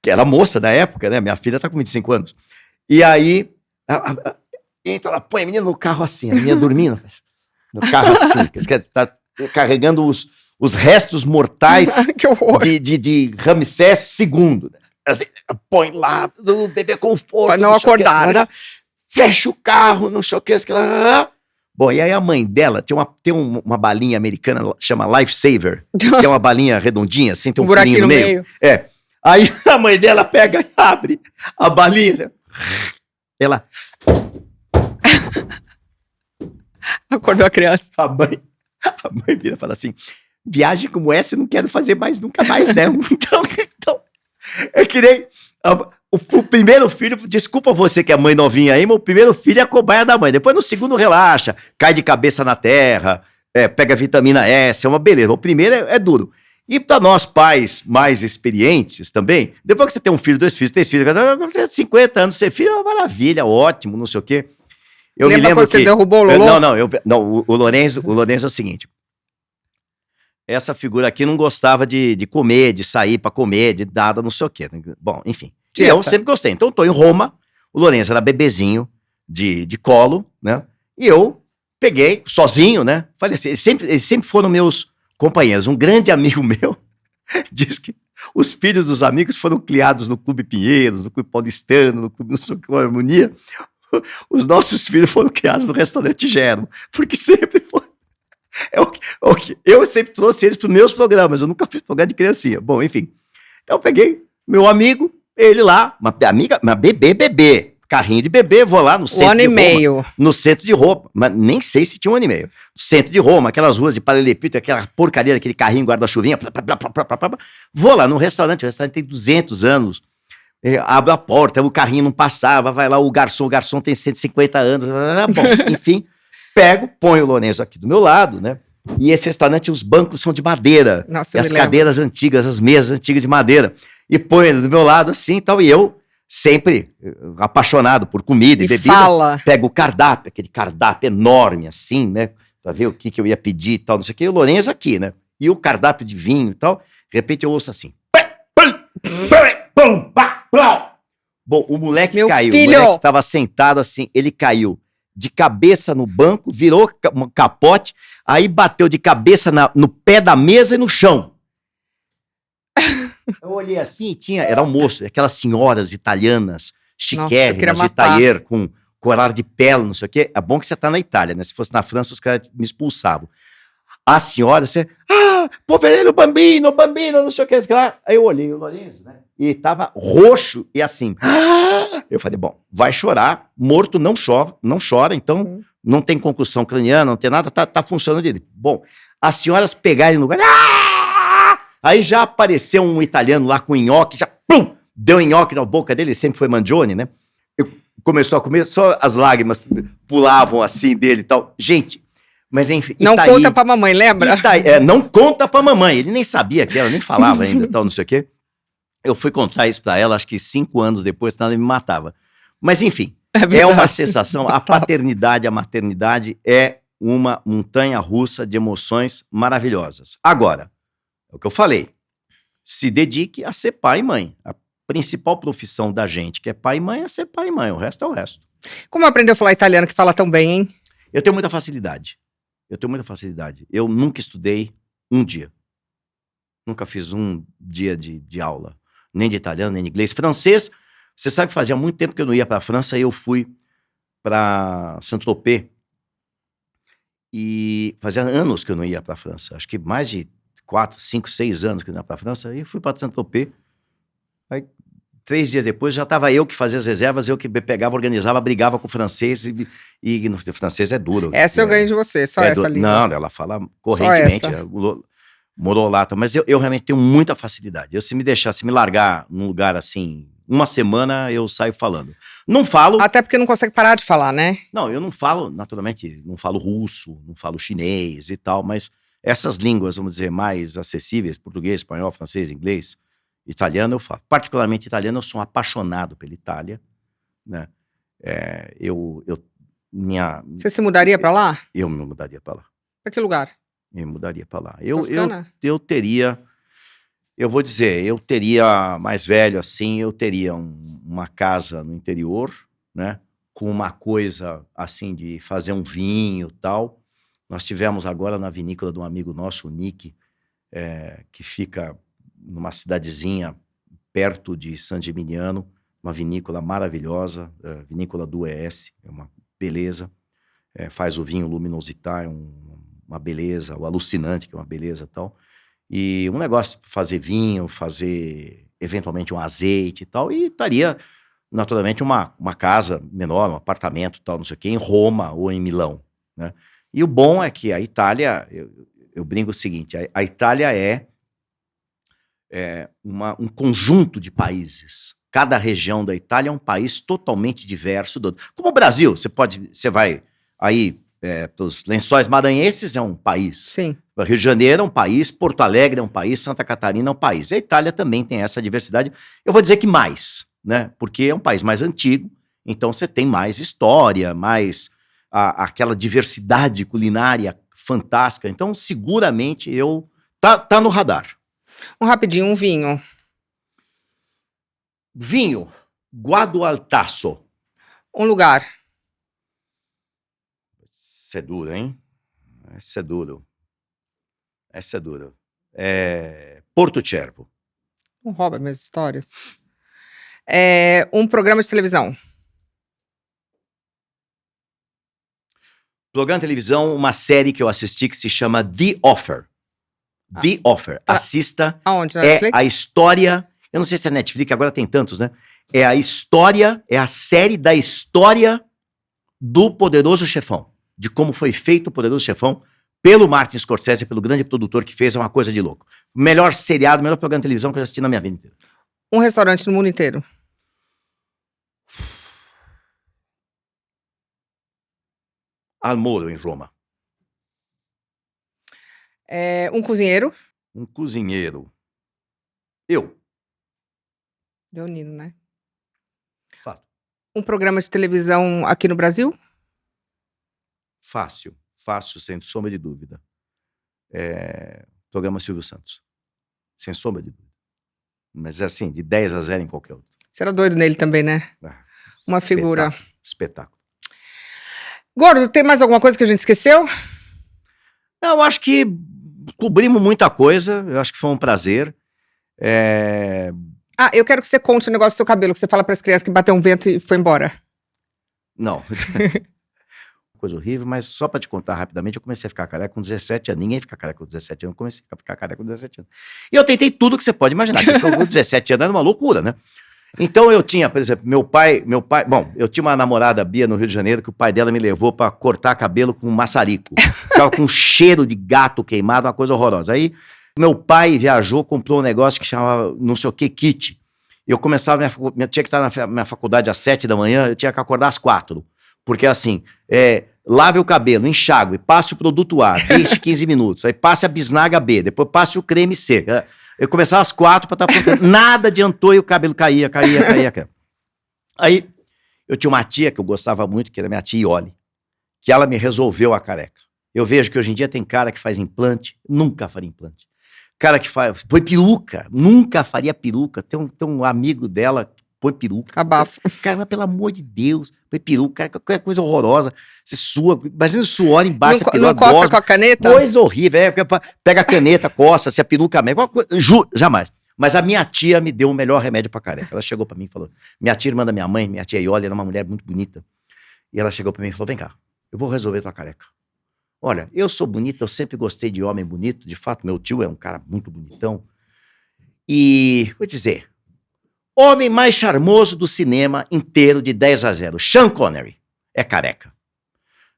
que era moça na época, né? Minha filha tá com 25 anos. E aí, então ela põe a menina no carro assim, a menina dormindo, no carro assim, quer dizer, tá carregando os restos mortais de Ramsés II. Assim, põe lá, o bebê com força. Para não acordar. Né? Fecha o carro, não sei o que. Bom, e aí a mãe dela tem uma balinha americana, chama Lifesaver, que é uma balinha redondinha, assim, tem um furinho no meio. É. Aí a mãe dela pega e abre a balinha. Ela... Acordou a criança. A mãe vira e fala assim, viagem como essa eu não quero fazer mais, nunca mais, né? Então eu queria... O primeiro filho, desculpa você que é mãe novinha aí, mas o primeiro filho é a cobaia da mãe. Depois no segundo relaxa, cai de cabeça na terra, pega vitamina S, é uma beleza. O primeiro é duro. E para nós pais mais experientes também, depois que você tem um filho, 2 filhos, 3 filhos, 50 anos, ser filho é uma maravilha, ótimo, não sei o quê. Eu Lembra me lembro quando você derrubou o Lolo? Não, o Lourenço é o seguinte. Essa figura aqui não gostava de comer, de sair pra comer, de nada, não sei o quê. Bom, enfim. E eu sempre gostei. Então, tô em Roma, o Lourenço era bebezinho de colo, né? E eu peguei, sozinho, né? Falei assim, eles sempre foram meus companheiros. Um grande amigo meu diz que os filhos dos amigos foram criados no Clube Pinheiros, no Clube Paulistano, no Clube Harmonia. Os nossos filhos foram criados no Restaurante Gero, porque sempre foi. Eu sempre trouxe eles para os meus programas, eu nunca fiz programa de criancinha. Bom, enfim. Então eu peguei meu amigo, ele lá, uma bebê, carrinho de bebê, vou lá no centro de Roma. 1 ano e meio. No centro de Roma, mas nem sei se tinha 1 ano e meio. Centro de Roma, aquelas ruas de paralelepípedo, aquela porcaria daquele carrinho guarda-chuvinha. Vou lá no restaurante, o restaurante tem 200 anos. Abre a porta, o carrinho não passava, vai lá o garçom tem 150 anos. Bom, enfim. Pego, ponho o Lourenço aqui do meu lado, né? E esse restaurante, os bancos são de madeira. Nossa, e as cadeiras antigas, as mesas antigas de madeira. E põe ele do meu lado assim e tal. E eu, sempre apaixonado por comida e bebida, pego o cardápio, aquele cardápio enorme assim, né? Pra ver o que eu ia pedir e tal, não sei o que. E o Lourenço aqui, né? E o cardápio de vinho e tal. De repente eu ouço assim. Bom, o moleque caiu. O moleque tava sentado assim, ele caiu de cabeça no banco, virou um capote, aí bateu de cabeça no pé da mesa e no chão. Eu olhei assim e era almoço, aquelas senhoras italianas, chiquérrimas, de tailleur, com colar de pele, não sei o quê. É bom que você tá na Itália, né? Se fosse na França, os caras me expulsavam. A senhora, poverello bambino, não sei o que. Aí eu olhei o Lourenço, né? E tava roxo e assim. Eu falei, bom, vai chorar, morto não chora, então não tem concussão craniana, não tem nada, tá funcionando direito. Bom, as senhoras pegarem no lugar. Aí já apareceu um italiano lá com nhoque, já deu nhoque na boca dele, sempre foi Mangione, né? Começou a comer, só as lágrimas pulavam assim dele e tal. Gente, mas enfim. Não conta pra mamãe, lembra? Não conta pra mamãe, ele nem sabia que ela nem falava ainda, tal, não sei o quê. Eu fui contar isso pra ela, acho que 5 anos depois, senão ela me matava. Mas, enfim, é uma sensação. A paternidade, a maternidade é uma montanha-russa de emoções maravilhosas. Agora, é o que eu falei, se dedique a ser pai e mãe. A principal profissão da gente que é pai e mãe é ser pai e mãe, o resto é o resto. Como aprendeu a falar italiano que fala tão bem, hein? Eu tenho muita facilidade. Eu nunca estudei um dia. Nunca fiz um dia de aula. Nem de italiano, nem de inglês. Francês, você sabe que fazia muito tempo que eu não ia para a França, e eu fui para Saint-Tropez. E fazia anos que eu não ia para a França. Acho que mais de 4, 5, 6 anos que eu ia para a França, e fui para Saint-Tropez. Aí, 3 dias depois, já estava eu que fazia as reservas, eu que pegava, organizava, brigava com o francês, e no francês é duro. Essa eu ganho de você, só essa língua. Não, ela fala correntemente, morolata, mas eu realmente tenho muita facilidade. Se me deixar, se me largar num lugar assim, uma semana, eu saio falando. Não falo... Até porque não consegue parar de falar, né? Não, eu não falo, naturalmente, não falo russo, não falo chinês e tal, mas essas línguas, vamos dizer, mais acessíveis, português, espanhol, francês, inglês, italiano, eu falo. Particularmente italiano, eu sou um apaixonado pela Itália, né? Você se mudaria para lá? Eu me mudaria para lá. Para que lugar? Eu me mudaria para lá. Toscana? Eu teria, eu vou dizer, eu teria, mais velho assim, eu teria uma casa no interior, né? Com uma coisa assim de fazer um vinho e tal. Nós tivemos agora na vinícola de um amigo nosso, o Nick, que fica numa cidadezinha perto de San Gimignano, uma vinícola maravilhosa, vinícola do ES, é uma beleza, faz o vinho Luminosità, é uma beleza, o Alucinante, que é uma beleza e tal, e um negócio para fazer vinho, fazer eventualmente um azeite e tal, e estaria naturalmente uma casa menor, um apartamento e tal, não sei o quê, em Roma ou em Milão, né? E o bom é que a Itália, eu brinco o seguinte, a Itália é um conjunto de países. Cada região da Itália é um país totalmente diverso. Como o Brasil, você vai aí para os Lençóis Maranhenses, é um país. Sim. Rio de Janeiro é um país, Porto Alegre é um país, Santa Catarina é um país. A Itália também tem essa diversidade. Eu vou dizer que mais, né? Porque é um país mais antigo, então você tem mais história, mais aquela diversidade culinária fantástica. Então, seguramente, tá no radar. Rapidinho, um vinho. Vinho, Guadualtasso. Um lugar. Essa é duro, hein? Essa é duro. Porto Cervo. Não rouba minhas histórias. Um programa de televisão. Programa de televisão, uma série que eu assisti que se chama The Offer. The Offer. Assista. Aonde? Na Netflix? A história... Eu não sei se é Netflix, agora tem tantos, né? É a série da história do Poderoso Chefão. De como foi feito o Poderoso Chefão pelo Martin Scorsese, pelo grande produtor que fez, é uma coisa de louco. Melhor seriado, melhor programa de televisão que eu já assisti na minha vida inteira. Um restaurante no mundo inteiro. Al Moro, em Roma. Um cozinheiro. Um cozinheiro. Eu. Leonino, né? Fato. Um programa de televisão aqui no Brasil? Fácil, sem sombra de dúvida. Programa Silvio Santos. Sem sombra de dúvida. Mas assim, de 10-0 em qualquer outro. Você era doido nele também, né? Uma figura. Espetáculo. Gordo, tem mais alguma coisa que a gente esqueceu? Não, eu acho que cobrimos muita coisa. Eu acho que foi um prazer. Eu quero que você conte o negócio do seu cabelo, que você fala para as crianças que bateu um vento e foi embora. Não. Coisa horrível, mas só para te contar rapidamente, eu comecei a ficar careca com 17 anos. Ninguém fica careca com 17 anos, eu comecei a ficar careca com 17 anos. E eu tentei tudo que você pode imaginar, porque com 17 anos era uma loucura, né? Então eu tinha, por exemplo, meu pai, bom, eu tinha uma namorada, Bia, no Rio de Janeiro, que o pai dela me levou para cortar cabelo com maçarico. Ficava com um cheiro de gato queimado, uma coisa horrorosa. Aí meu pai viajou, comprou um negócio que chamava não sei o que, kit. Eu começava, tinha que estar na minha faculdade às 7 da manhã, eu tinha que acordar às 4. Porque assim, lave o cabelo, enxague, passe o produto A, deixe 15 minutos, aí passe a bisnaga B, depois passe o creme C. Eu começava às 4 para estar pronto. Nada adiantou e o cabelo caía. Aí, eu tinha uma tia que eu gostava muito, que era minha tia Iole, que ela me resolveu a careca. Eu vejo que hoje em dia tem cara que faz implante, nunca faria implante. Cara que põe peruca, nunca faria peruca. Tem um amigo dela que põe peruca. Abafo. Cara, mas pelo amor de Deus, põe peruca, qualquer coisa horrorosa. Você sua, imagina o suor embaixo da peruca. Não coça com a caneta? Coisa horrível, pega a caneta, coça, se a peruca mesmo, jamais. Mas a minha tia me deu o melhor remédio pra careca. Ela chegou pra mim e falou, minha tia irmã da minha mãe, minha tia Iole, era uma mulher muito bonita. E ela chegou pra mim e falou, vem cá, eu vou resolver tua careca. Olha, eu sou bonito, eu sempre gostei de homem bonito. De fato, meu tio é um cara muito bonitão. E, vou dizer, homem mais charmoso do cinema inteiro de 10-0. Sean Connery é careca.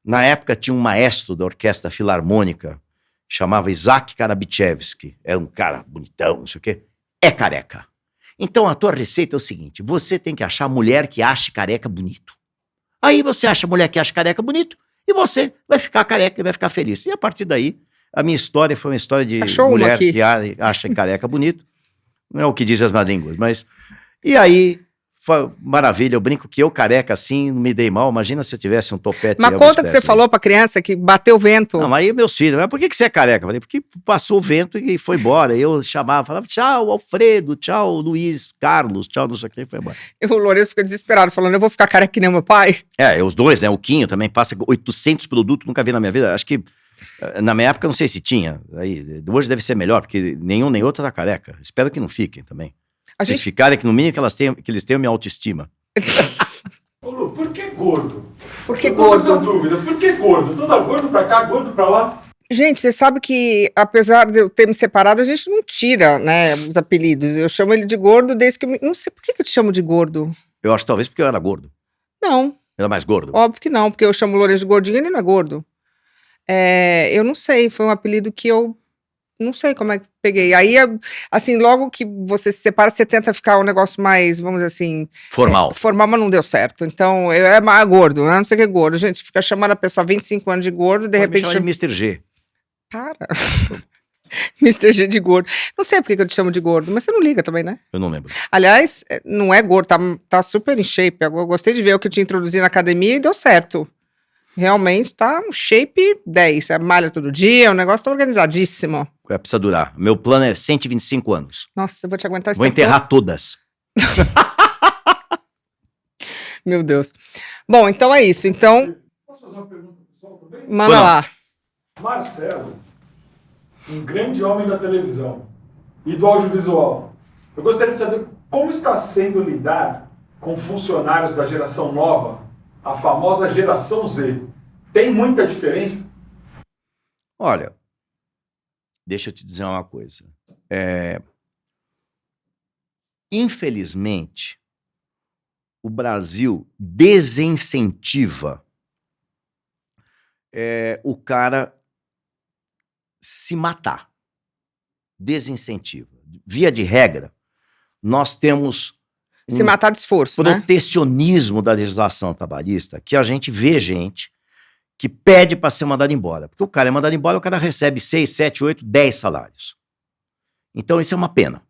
Na época tinha um maestro da Orquestra Filarmônica, chamava Isaac Karabichevsky. Era um cara bonitão, não sei o quê. É careca. Então a tua receita é o seguinte: você tem que achar mulher que ache careca bonito. Aí você acha mulher que acha careca bonito e você vai ficar careca e vai ficar feliz. E a partir daí, a minha história foi uma história de mulher que acha careca bonito. Não é o que diz as más línguas, mas... E aí, maravilha, eu brinco que eu careca assim, não me dei mal. Imagina se eu tivesse um topete. Mas conta que você falou pra criança que bateu o vento. Não, aí meus filhos, mas por que você é careca? Eu falei, porque passou o vento e foi embora. Eu chamava, falava, tchau, Alfredo, tchau, Luiz, Carlos, tchau, não sei o que, e foi embora. E o Lourenço fica desesperado, falando, eu vou ficar careca que nem meu pai. Os dois, né? O Quinho também passa 800 produtos, nunca vi na minha vida. Acho que na minha época não sei se tinha. Aí, hoje deve ser melhor, porque nenhum nem outro tá careca. Espero que não fiquem também. Se ficarem, que no mínimo que eles tenham minha autoestima. Ô Lu, por que gordo? Por que eu tô gordo? com essa dúvida. Por que gordo? Toda gordo pra cá, gordo pra lá. Gente, você sabe que, apesar de eu ter me separado, a gente não tira, né, os apelidos. Eu chamo ele de gordo desde que eu... Não sei por que eu te chamo de gordo. Eu acho talvez porque eu era gordo. Não. Era mais gordo? Óbvio que não, porque eu chamo o Lourenço de gordinho e ele não é gordo. Eu não sei, foi um apelido que eu não sei como é que peguei. Aí, assim, logo que você se separa, você tenta ficar um negócio mais, vamos dizer assim... Formal. Formal, mas não deu certo. Então, eu é mais gordo, né? Não sei o que é gordo. A gente fica chamando a pessoa há 25 anos de gordo, de repente... Me chama de Mr. G. Para. Mr. G de gordo. Não sei por que eu te chamo de gordo, mas você não liga também, né? Eu não lembro. Aliás, não é gordo, tá super em shape. Eu gostei de ver o que eu te introduzi na academia e deu certo. Realmente tá um shape 10. Você malha todo dia, o negócio tá organizadíssimo. Precisa durar. Meu plano é 125 anos. Nossa, eu vou te aguentar esse Vou tempo enterrar todas. Meu Deus. Bom, então é isso. Então, Posso fazer uma pergunta pessoal também? manda lá. Marcelo, um grande homem da televisão e do audiovisual. Eu gostaria de saber como está sendo lidar com funcionários da geração nova, a famosa geração Z. Tem muita diferença? Olha, deixa eu te dizer uma coisa. Infelizmente, o Brasil desincentiva o cara se matar. Desincentiva. Via de regra, nós temos Se matar de esforço, né? protecionismo da legislação trabalhista, que a gente vê gente que pede para ser mandado embora. Porque o cara é mandado embora, o cara recebe 6, 7, 8, 10 salários. Então isso é uma pena.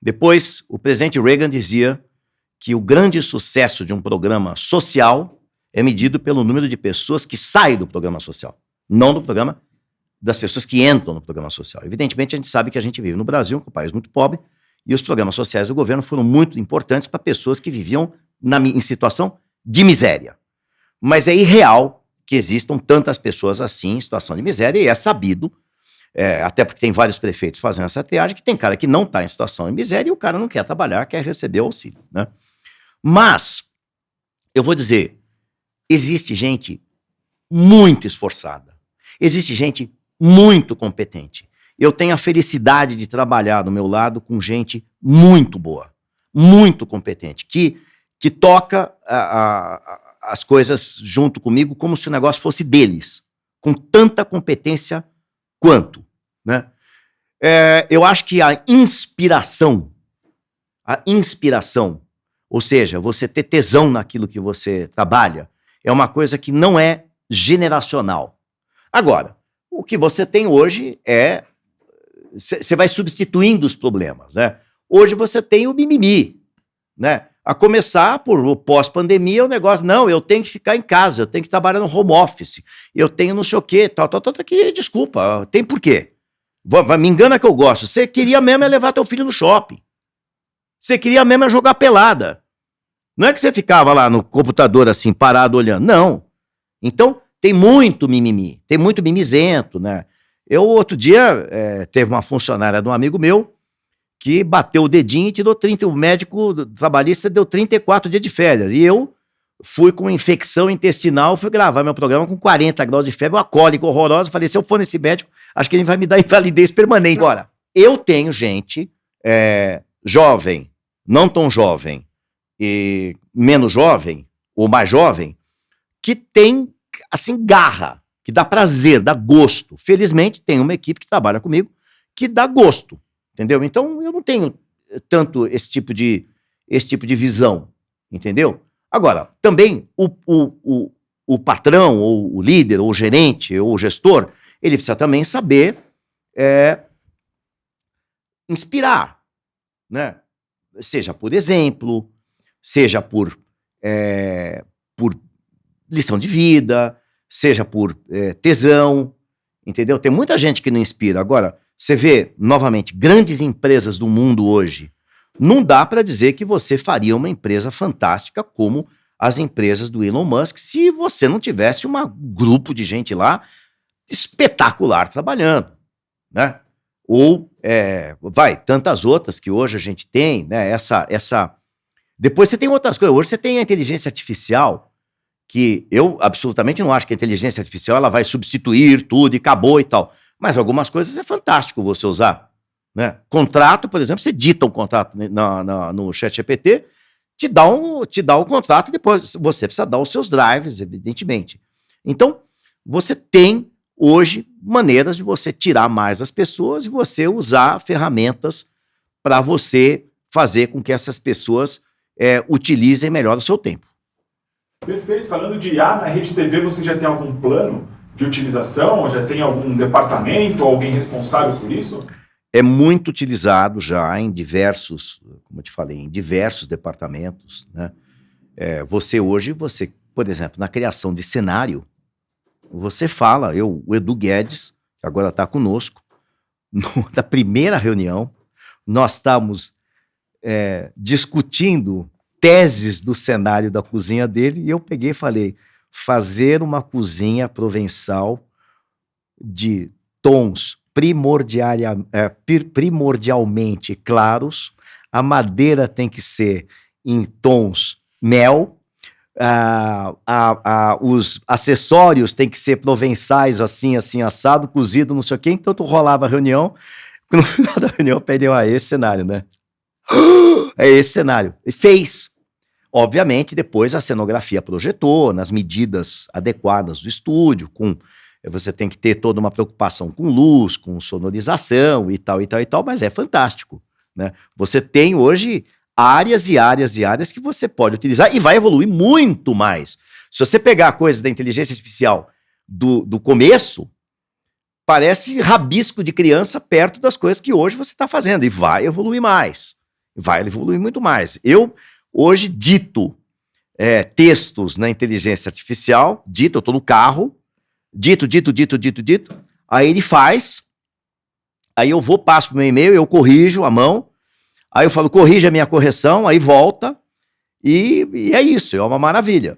Depois, o presidente Reagan dizia que o grande sucesso de um programa social é medido pelo número de pessoas que saem do programa social, não do programa das pessoas que entram no programa social. Evidentemente, a gente sabe que a gente vive no Brasil, que é um país muito pobre, e os programas sociais do governo foram muito importantes para pessoas que viviam em situação de miséria. Mas é irreal que existam tantas pessoas assim em situação de miséria, e é sabido, até porque tem vários prefeitos fazendo essa triagem, que tem cara que não está em situação de miséria e o cara não quer trabalhar, quer receber o auxílio, né? Mas, eu vou dizer, existe gente muito esforçada, existe gente muito competente. Eu tenho a felicidade de trabalhar do meu lado com gente muito boa, muito competente, que toca as coisas junto comigo como se o negócio fosse deles, com tanta competência quanto, né? Eu acho que a inspiração, ou seja, você ter tesão naquilo que você trabalha, é uma coisa que não é generacional. Agora, o que você tem hoje você vai substituindo os problemas, né? Hoje você tem o mimimi, né? A começar por o pós-pandemia, o negócio, não, eu tenho que ficar em casa, eu tenho que trabalhar no home office, eu tenho não sei o quê, tal, aqui, desculpa, tem por quê? Me engana que eu gosto, você queria mesmo levar teu filho no shopping, você queria mesmo jogar pelada, não é que você ficava lá no computador assim, parado olhando, não. Então, tem muito mimimi, tem muito mimizento, né? Eu, outro dia, teve uma funcionária de um amigo meu que bateu o dedinho e tirou 30, o médico trabalhista deu 34 dias de férias. E eu, fui com infecção intestinal, fui gravar meu programa com 40 graus de febre, uma cólica horrorosa. Falei, se eu for nesse médico, acho que ele vai me dar invalidez permanente. Agora, eu tenho gente jovem, não tão jovem, e menos jovem, ou mais jovem, que tem, assim, garra, que dá prazer, dá gosto. Felizmente, tem uma equipe que trabalha comigo que dá gosto, entendeu? Então, eu não tenho tanto esse tipo de visão, entendeu? Agora, também o patrão, ou o líder, ou o gerente, ou o gestor, ele precisa também saber inspirar, né? Seja por exemplo, seja por lição de vida, seja por tesão, entendeu? Tem muita gente que não inspira. Agora, você vê, novamente, grandes empresas do mundo hoje, não dá para dizer que você faria uma empresa fantástica como as empresas do Elon Musk se você não tivesse um grupo de gente lá espetacular trabalhando, né? Ou, tantas outras que hoje a gente tem, né? Depois você tem outras coisas. Hoje você tem a inteligência artificial, que eu absolutamente não acho que a inteligência artificial ela vai substituir tudo e acabou e tal. Mas algumas coisas é fantástico você usar. Né? Contrato, por exemplo, você dita um contrato no ChatGPT, te dá o contrato e depois você precisa dar os seus drives, evidentemente. Então, você tem hoje maneiras de você tirar mais das pessoas e você usar ferramentas para você fazer com que essas pessoas utilizem melhor o seu tempo. Perfeito. Falando de IA na Rede TV, você já tem algum plano de utilização? Já tem algum departamento ou alguém responsável por isso? É muito utilizado já em diversos, como eu te falei, em diversos departamentos, né? Você, por exemplo, na criação de cenário, você fala, o Edu Guedes, que agora está conosco, na primeira reunião, nós estávamos discutindo teses do cenário da cozinha dele, e eu peguei e falei, fazer uma cozinha provençal de tons primordialmente claros, a madeira tem que ser em tons mel, os acessórios têm que ser provençais, assim, assado, cozido, não sei o quê. Então, rolava a reunião, no final da reunião, eu peguei, esse cenário, né? É esse cenário. E fez. Obviamente, depois a cenografia projetou, nas medidas adequadas do estúdio, você tem que ter toda uma preocupação com luz, com sonorização e tal, mas é fantástico, né? Você tem hoje áreas e áreas e áreas que você pode utilizar e vai evoluir muito mais. Se você pegar a coisa da inteligência artificial do começo, parece rabisco de criança perto das coisas que hoje você está fazendo, e vai evoluir mais, vai evoluir muito mais. Eu hoje dito textos na inteligência artificial, eu estou no carro, dito, aí ele faz, aí eu passo pro meu e-mail, eu corrijo a mão, aí eu falo, corrija a minha correção, aí volta, e é isso, é uma maravilha.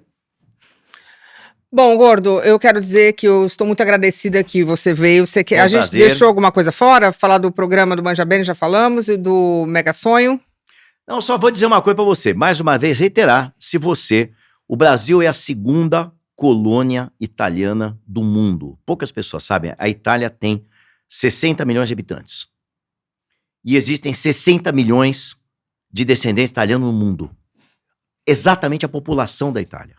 Bom, Gordo, eu quero dizer que eu estou muito agradecida que você veio. A gente deixou alguma coisa fora? Falar do programa do Manja Bene, já falamos, e do Mega Sonho? Não, só vou dizer uma coisa para você, mais uma vez reiterar, o Brasil é a segunda colônia italiana do mundo. Poucas pessoas sabem, a Itália tem 60 milhões de habitantes. E existem 60 milhões de descendentes italianos no mundo. Exatamente a população da Itália.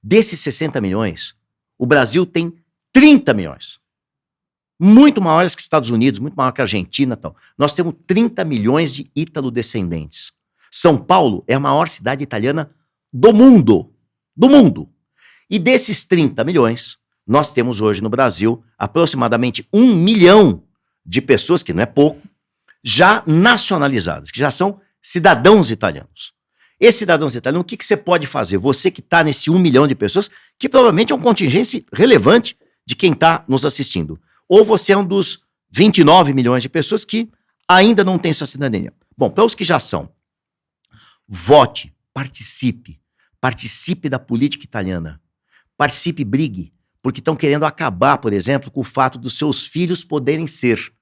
Desses 60 milhões, o Brasil tem 30 milhões. Muito maiores que os Estados Unidos, muito maior que a Argentina e tal. Nós temos 30 milhões de ítalo-descendentes. São Paulo é a maior cidade italiana do mundo. Do mundo. E desses 30 milhões, nós temos hoje no Brasil aproximadamente 1 milhão de pessoas, que não é pouco, já nacionalizadas, que já são cidadãos italianos. Esses cidadãos italianos, o que você pode fazer? Você que está nesse 1 milhão de pessoas, que provavelmente é um contingente relevante de quem está nos assistindo. Ou você é um dos 29 milhões de pessoas que ainda não tem sua cidadania. Bom, para os que já são, vote, participe da política italiana. Participe e brigue, porque estão querendo acabar, por exemplo, com o fato dos seus filhos poderem ser.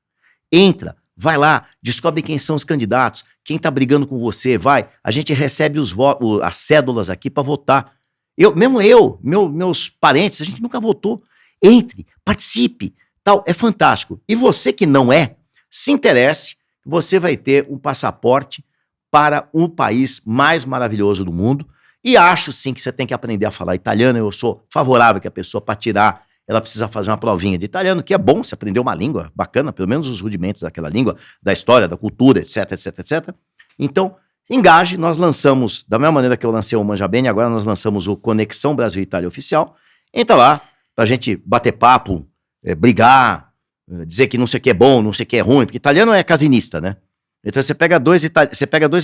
Entra, vai lá, descobre quem são os candidatos, quem está brigando com você, vai. A gente recebe as cédulas aqui para votar. Meus parentes, a gente nunca votou. Entre, participe, tal, é fantástico. E você que não é, se interesse, você vai ter um passaporte para um país mais maravilhoso do mundo. E acho sim que você tem que aprender a falar italiano. Eu sou favorável que a pessoa, para tirar, ela precisa fazer uma provinha de italiano, que é bom, você aprender uma língua bacana, pelo menos os rudimentos daquela língua, da história, da cultura, etc, etc, etc. Então, engaje, nós lançamos, da mesma maneira que eu lancei o Manja Bene, agora nós lançamos o Conexão Brasil-Itália Oficial. Entra lá, pra gente bater papo, brigar, dizer que não sei o que é bom, não sei o que é ruim, porque italiano é casinista, né? Então você pega dois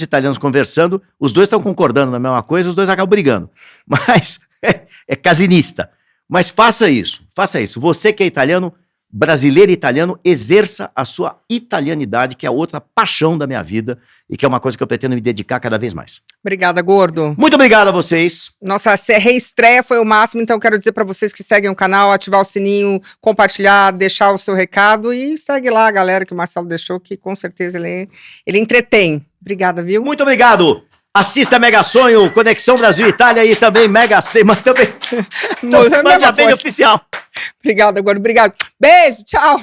italianos conversando, os dois estão concordando na mesma coisa, os dois acabam brigando. Mas é casinista. Mas faça isso. Você que é italiano, brasileiro e italiano, exerça a sua italianidade, que é outra paixão da minha vida e que é uma coisa que eu pretendo me dedicar cada vez mais. Obrigada, Gordo. Muito obrigado a vocês. Nossa reestreia foi o máximo, então quero dizer para vocês que seguem o canal, ativar o sininho, compartilhar, deixar o seu recado e segue lá a galera que o Marcelo deixou, que com certeza ele entretém. Obrigada, viu? Muito obrigado. Assista Mega Sonho, Conexão Brasil-Itália e também Mega Sena, também. Manja Bene Oficial. Obrigada, Gordo. Obrigado. Beijo, tchau.